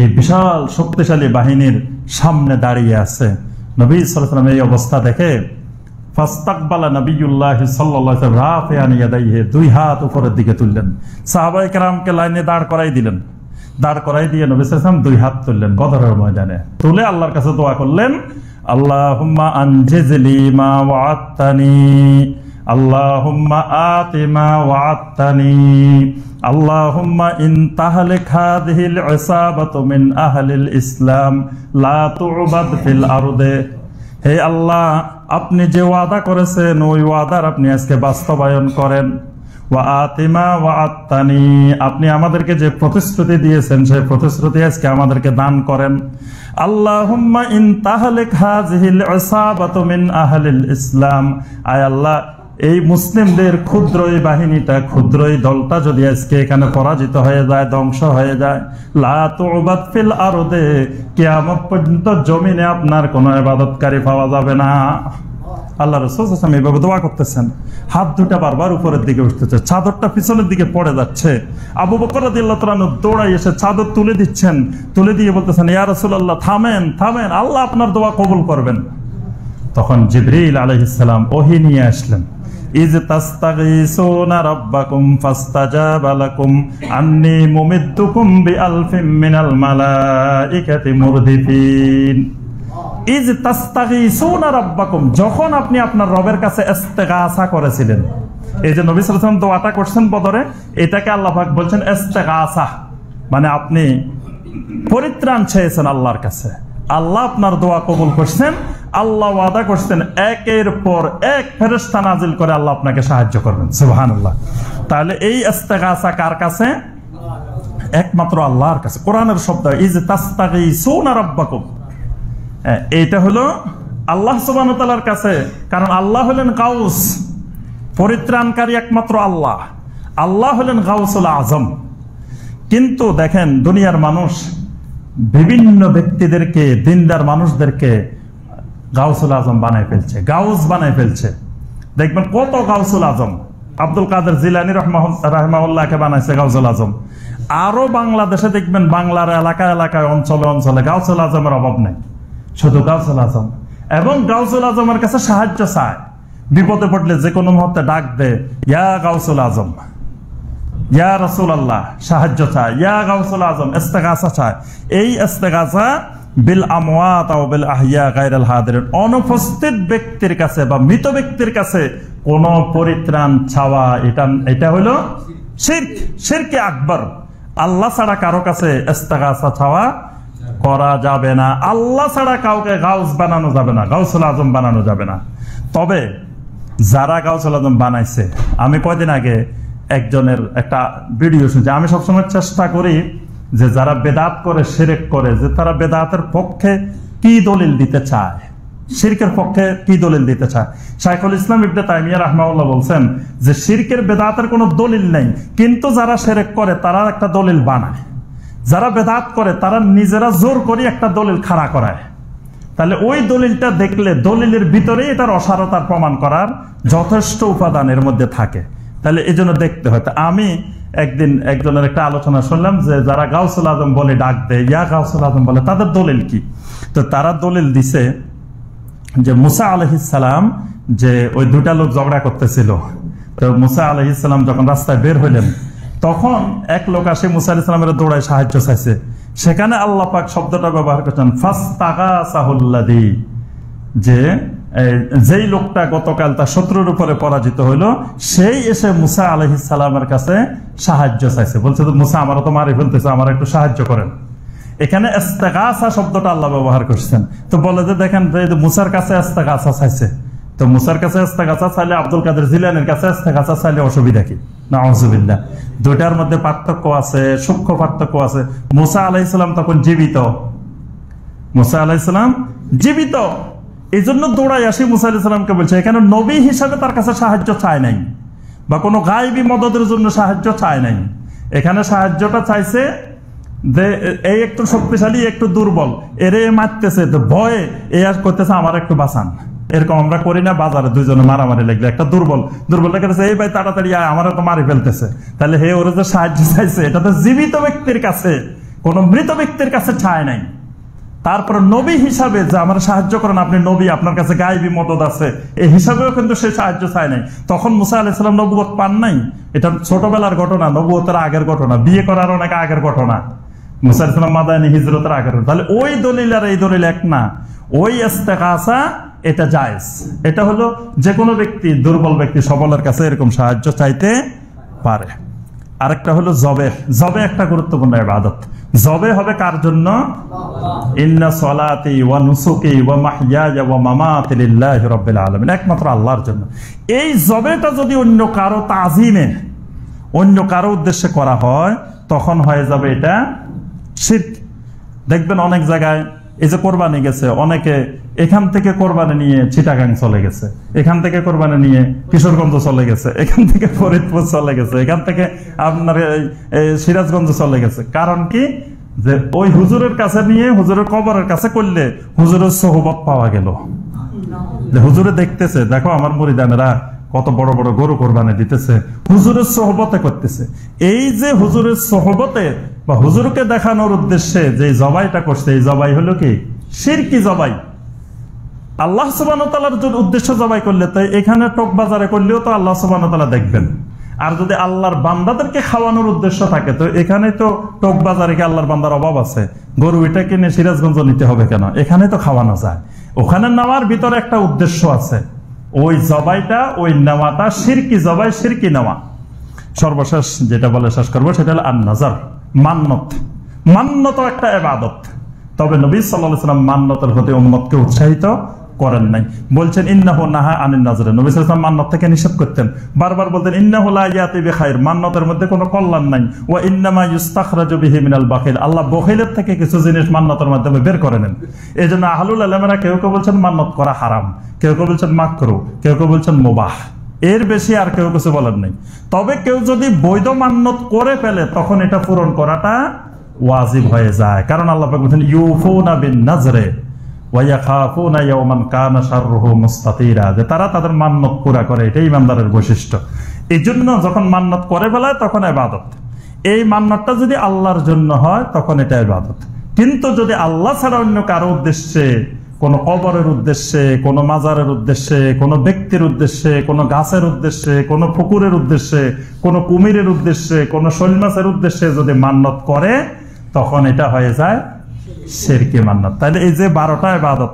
এই বিশাল শক্তিশালী বাহিনীর সামনে দাঁড়িয়ে আছে। নবী সাল্লাল্লাহু আলাইহি ওয়াসাল্লাম এই অবস্থা দেখে ফাস্তাকবালা নবিয়ুল্লাহ সাল্লাল্লাহু আলাইহি ওয়াসাল্লাম রাফিআন ইয়াদাইহি, 2 হাত উপরের দিকে তুললেন। সাহাবায়ে কেরামকে লাইনে দাঁড় করাই দিলেন, দাঁড় করাই দিয়ে নবী সাল্লাল্লাহু আলাইহি ওয়াসাল্লাম 2 হাত তুললেন বদরের ময়দানে, তুলে আল্লাহর কাছে দোয়া করলেন, আল্লাহুম্মা আনজিজলি মা ওয়া'আদতানি, আল্লাহুম্মা আতি মা ওয়া'আদতানি, আল্লাহুম্মা ইন তাহলিক হাযিহিল ইসাবাতু মিন আহলিল ইসলাম লা তু'বাদ ফিল আরদে। হে আল্লাহ, আপনি যে ওয়াদা করেছেন ওই ওয়াদার আপনি আজকে বাস্তবায়ন করেন। ওয়া আতি মা ওয়া'আদতানি, আপনি আমাদেরকে যে প্রতিশ্রুতি দিয়েছেন সেই প্রতিশ্রুতি আজকে আমাদেরকে দান করেন। আল্লাহুম্মা ইন তাহলিক হাযিহিল ইসাবাতু মিন আহলিল ইসলাম, আয় আল্লাহ, এই মুসলিমদের ক্ষুদ্র এই বাহিনীটা, ক্ষুদ্র এই দলটা যদি আজকে এখানে পরাজিত হয়ে যায়, ধ্বংস হয়ে যায়, লা তু'বাদ ফিল আরদে, কিয়ামত পর্যন্ত জমিনে আপনার কোনো ইবাদতকারী পাওয়া যাবে না। আল্লাহ রাসূল সাল্লাল্লাহু আলাইহি ওয়াসাল্লাম এইভাবে দোয়া করতেছেন, হাত দুটা বারবার উপরের দিকে উঠতেছে, চাদরটা পিছনের দিকে পড়ে যাচ্ছে। আবু বকর রাদিয়াল্লাহু তাআলা দৌড়াই এসে চাদর তুলে দিচ্ছেন, তুলে দিয়ে বলতেছেন, ইয়া রাসূলুল্লাহ, থামেন থামেন, আল্লাহ আপনার দোয়া কবুল করবেন। তখন জিবরিল আলাইহিস সালাম ওহী নিয়ে আসলেন, ইজ তাস্তাগীসুনা রাব্বাকুম ফাস্তাজাবা লাকুম আন্নী মুমিদ্দুকুম বিআলফিম মিনাল মালাইকাতি মুরদিফিন। ইজ তাস্তাগীসুনা রাব্বাকুম, যখন আপনি আপনার রবের কাছে ইস্তেগাসা করেছিলেন, এই যে নবী সাল্লাল্লাহু আলাইহি ওয়াসাল্লাম দোয়াটা করছেন বদরে, এটাকে আল্লাহ পাক বলছেন ইস্তেগাসা, মানে আপনি পরিত্রাণ চেয়েছেন আল্লাহর কাছে, আল্লাহ আপনার দোয়া কবুল করছেন। আল্লাহ ওয়াদা করছেন একের পর এক ফেরেশতা নাজিল করে আল্লাহ আপনাকে সাহায্য করবেন। সুবহানাল্লাহ। তাহলে এই ইস্তেগাসা কার কাছে? একমাত্র আল্লাহর কাছে। কোরআনের শব্দ ইজ তাস্তাগীসুনা রাব্বাকুম, এইটা হলো আল্লাহ সুবহানাহু ওয়া তাআলার কাছে, কারণ আল্লাহ হলেন গাউস, পরিত্রাণকারী একমাত্র আল্লাহ, আল্লাহ হলেন গাউসুল আজম। কিন্তু দেখেন দুনিয়ার মানুষ বিভিন্ন ব্যক্তিদেরকে, দিনদার মানুষদেরকে গাউসুল আজম বানায় ফেলছে, গাউস বানায় ফেলছে। দেখবেন কত গাউসুল আজম, আব্দুল কাদের জিলানী রাহিমাহুল্লাহকে বানাইছে গাউসুল আজম, আরো বাংলাদেশে দেখবেন বাংলার এলাকায় এলাকায় অঞ্চলে অঞ্চলে গাউসুল আজমের অভাব নেই, শুধু গাউসুল আজম। এবং গাউসুল আজমের কাছে সাহায্য চায়, বিপদে পড়লে যে কোনো মুহূর্তে ডাক দে, ইয়া গাউসুল আজম, ইয়া রাসূলুল্লাহ, সাহায্য চায়, ইয়া গাউসুল আজম, ইস্তেগাসা চায়। এই ইস্তেগাসা বিল আমওয়াত ও বিল আহইয়া গায়রুল হাদিরিন, অনুপস্থিত ব্যক্তির কাছে বা মৃত ব্যক্তির কাছে কোন পরিত্রাণ চাওয়া, এটা হলো শিরক, শিরকে আকবার। আল্লাহ ছাড়া কারো কাছে ইস্তেগাসা চাওয়া করা যাবে না, আল্লাহ ছাড়া কাউকে গাউস বানানো যাবে না, গাউসুল আজম বানানো যাবে না। তবে যারা গাউসুল আজম বানাইছে, আমি কয়দিন আগে একজনের একটা ভিডিও শুনছি। আমি সবসময় চেষ্টা করি যে যারা বেদাত করে, শিরক করে, যে তারা বেদাতের পক্ষে কি দলিল দিতে চায়, শিরকের পক্ষে কি দলিল দিতে চায়। শাইখুল ইসলাম ইবনে তাইমিয়া রাহমাহুল্লাহ বলছেন যে শিরকের বেদাতের কোনো দলিল নেই, কিন্তু যারা শিরক করে তারা একটা দলিল বানায়, যারা বেদাত করে তারা নিজেরা জোর করে একটা দলিল খাড়া করায়। তাহলে ওই দলিলটা দেখলে দলিলের ভিতরেই এটার অসারতার প্রমাণ করার যথেষ্ট উপাদান এর মধ্যে থাকে। তাহলে এই জন্য দেখতে হয়। আমি একদিন একজনের একটা আলোচনা শুনলাম যে যারা গাউসুল আজম বলে ডাক দেয়, ইয়া গাউসুল আজম বলে, তাদের দলিল কি? তো তারা দলিল দিছে যে মুসা আলাইহিস সালাম, যে ওই দুটা লোক ঝগড়া করতেছিল, তো মুসা আলাইহিস সালাম যখন রাস্তায় বের হইলেন তখন এক লোক আসে মুসা আলাইহিস সালামের দৌড়ায় সাহায্য চাইছে। সেখানে আল্লাহ পাক শব্দটা ব্যবহার করছেন ফাস্তাগাসাহুল্লাযী, যে যেই লোকটা গতকাল তার শত্রুর উপরে পরাজিত হইলো, সেই এসে মুসা আলাইহিস সালামের কাছে সাহায্য চাইছে। বলছে মুসা আমারও তো মারি ফেলতেছে, আমার একটু সাহায্য করেন। এখানে ইস্তেগাসা শব্দটা আল্লাহ ব্যবহার করছেন। তো বলে যে দেখেন মুসার কাছে ইস্তেগাসা চাইছে, তো মুসার কাছে ইস্তেগাসা চাইলে আব্দুল কাদের জিলানীর কাছে ইস্তেগাসা চাইলে অসুবিধা কি? নাউযুবিল্লাহ। দুইটার মধ্যে পার্থক্য আছে, সূক্ষ্ম পার্থক্য আছে। মুসা আলাইহিস সালাম তখন জীবিত, মুসা আলাইহিস সালাম জীবিত, এই জন্য দৌড়াই আসি মুসা আলাইহিস সালামকে বলছে। এখানে নবী হিসাবে তার কাছে সাহায্য চায় নাই, বা কোনো গায়েবী মদদের জন্য সাহায্য চায় নাই। এখানে সাহায্যটা চাইছে যে এই একটু শক্তিশালী, একটু দুর্বল, এরে মারতেছে, তো ভয়ে এ আর করতেছে আমার একটু বাঁচান। এরকম আমরা করি না বাজারে, দুইজনে মারামারি লাগলে একটা দুর্বল লেগেছে, এই ভাই তাড়াতাড়ি আমার তো মারি ফেলতেছে। তাহলে হে ওরা যে সাহায্য চাইছে, এটা তো জীবিত ব্যক্তির কাছে, কোন মৃত ব্যক্তির কাছে চায় নাই। তারপর নবী হিসাবে যে আমার সাহায্য করেন, আপনি নবী, আপনার কাছে গায়েবী মদদ আছে, এই হিসাবেও কিন্তু সে সাহায্য চায় নাই। তখন মুসা আলাইহিস সালাম নবুয়ত পান নাই, এটা ছোটবেলার ঘটনা, নবুয়তের আগের ঘটনা, বিয়ে করার অনেক আগের ঘটনা, মুসা আলাইহিস সালাম মাদানী হিজরতের আগের। তাহলে ওই দলিল আর এই দলিল এক না। ওই ইস্তেগাসা এটা জায়েজ, এটা হলো যে কোনো ব্যক্তি, দুর্বল ব্যক্তি সবলের কাছে এরকম সাহায্য চাইতে পারে। আরেকটা হলো জবে। জবে একটা গুরুত্বপূর্ণ ইবাদত। জবে হবে কার জন্য? ইন্না সলাতি ওয়া নুসুকি ওয়া মাহইয়ায়া ওয়া মামাতি লিল্লাহি রাব্বিল আলামিন, একমাত্র আল্লাহর জন্য। এই জবেটা যদি অন্য কারো তাজিমে, অন্য কারো উদ্দেশ্যে করা হয়, তখন হয়ে যাবে এটা শিরক। দেখবেন অনেক জায়গায় এই যে কোরবানি গেছে, অনেকে এখান থেকে কোরবানি নিয়ে চিটাগাং চলে গেছে, এখান থেকে কোরবানি নিয়ে কিশোরগঞ্জ চলে গেছে, এখান থেকে ফরিদপুর চলে গেছে, এখান থেকে আপনার সিরাজগঞ্জ চলে গেছে। কারণ কি? যে ওই হুজুরের কাছে নিয়ে, হুজুরের কবরের কাছে করলে হুজুরের সোহবত পাওয়া গেল, হুজুরে দেখতেছে, দেখো আমার মুরিদানেরা কত বড় বড় গরু কোরবানি দিতেছে, হুজুরের সোহবতে করতেছে। এই যে হুজুরের সোহবতে বা হুজুরকে দেখানোর উদ্দেশ্যে যে জবাইটা করছে, এই জবাই হলো কি? শিরকি জবাই। আল্লাহ সুবহানাহু ওয়া তাআলার উদ্দেশ্য জবাই করলে, তাই এখানে টক বাজারে করলেও তো আল্লাহ সুবহানাহু ওয়া তাআলা দেখবেন। আর যদি আল্লাহর বান্দাদেরকে খাওয়ানোর উদ্দেশ্য থাকে, তো এখানে তো টক বাজারে কি আল্লাহর বান্দার অভাব আছে? গরু এটা কিনে সিরাজগঞ্জ নিতে হবে কেন? এখানে তো খাওয়ানো যায়। ওখানে নেওয়ার ভিতরে একটা উদ্দেশ্য আছে, ওই জবাইটা, ওই নেওয়াটা শিরকি জবাই, শিরকি নেওয়া। সর্বশেষ যেটা বলে শেষ করবো সেটা হলো আন-নাযার, মান্নত। মান্নত একটা ইবাদত। তবে নবী সাল্লাল্লাহু আলাইহি ওয়াসাল্লাম মান্নতের প্রতি উম্মতকে উৎসাহিত করেন নাই। বলছেন ইন্নাহু নাহা আনিন নাযর, নবী সাল্লাল্লাহু আলাইহি ওয়াসাল্লাম মান্নত থেকে নিষেধ করতেন। বারবার বলতেন ইন্নাহু লা ইয়াতি বিখাইর, মান্নতের মধ্যে কোনো কল্যাণ নাই। ওয়া ইন্নামা ইস্তাখরাজু বিহি মিনাল বাখিল, আল্লাহ বখিলের থেকে কিছু জিনিস মান্নতের মাধ্যমে বের করে নেন। এজন্য আহলুল ইলমেরা কেউ কেউ বলছেন মান্নত করা হারাম, কেউ কেউ বলছেন মাকরুহ, কেউ কেউ বলছেন মুবাহ। এর বেশি আর কেউ কিছু বলেন নাই। তবে কেউ যদি বৈধ মান্নত করে ফেলে, তখন এটা পূরণ করাটা ওয়াজিব হয়ে যায়। কারণ আল্লাহ পাক বলেন ইউফুনা বিন নাযরে ওয়া ইয়াখাফুনা ইয়াওমান কানা শাররুহু মুস্তাতিরা, যে তারা তাদের মান্নত পুরা করে, এটাই ইমানদারের বৈশিষ্ট্য। এই জন্য যখন মান্নত করে ফেলায় তখন ইবাদত। এই মান্নাতটা যদি আল্লাহর জন্য হয় তখন এটা ইবাদত। কিন্তু যদি আল্লাহ ছাড়া অন্য কারো উদ্দেশ্যে, কোনো কবরের উদ্দেশ্যে, কোনো মাজারের উদ্দেশ্যে, কোনো ব্যক্তির উদ্দেশ্যে, কোনো গাছের উদ্দেশ্যে, কোনো পুকুরের উদ্দেশ্যে, কোনো কুমিরের উদ্দেশ্যে, কোনো শৈল মাছের উদ্দেশ্যে যদি মান্নত করে তখন এটা হয়ে যায় শিরকি মান্নত। তাহলে এই যে 12টা ইবাদত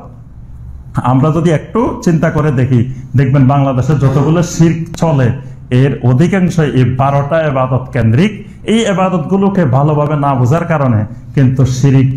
আমরা যদি একটু চিন্তা করে দেখি, দেখবেন বাংলাদেশে যতগুলো শিরক চলে এর অধিকাংশ এই 12টা ইবাদত কেন্দ্রিক। এই ইবাদত গুলোকে ভালোভাবে না বোঝার কারণে কিন্তু শিরিক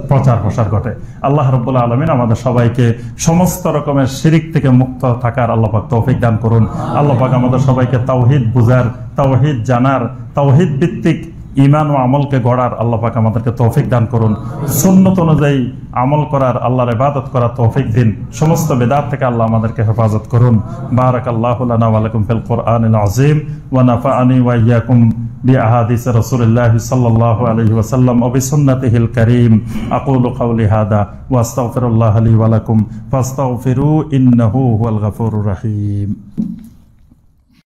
প্রচার প্রসার ঘটে। আল্লাহ রাব্বুল আলামিন আমাদের সবাইকে সমস্ত রকমের শিরিক থেকে মুক্ত থাকার আল্লাহ পাক তৌফিক দান করুন। আল্লাহ পাক আমাদের সবাইকে তাওহীদ বুঝার, তাওহীদ জানার, তাওহীদ ভিত্তিক ঈমান ও আমলকে গড়ার আল্লাহ পাক আমাদেরকে তৌফিক দান করুন। সুন্নাত অনুযায়ী আমল করার, আল্লাহর ইবাদত করার তৌফিক দিন। সমস্ত বিদআত থেকে আল্লাহ আমাদেরকে হেফাজত করুন। বারাকাল্লাহু লানা ওয়া লাকুম ফিল কুরআনিল আযীম ওয়া নাফা'আনি ওয়া ইয়্যাকুম বিআহাদিস রাসূলিল্লাহি সাল্লাল্লাহু আলাইহি ওয়া সাল্লাম ওয়া বিসুন্নাতিহিল কারীম। আকুলু কাওলি হাদা ওয়া আস্তাগফিরুল্লাহ লি ওয়া লাকুম ফাস্তাগফিরু ইন্নাহু হুয়াল গফুরুর রহিম।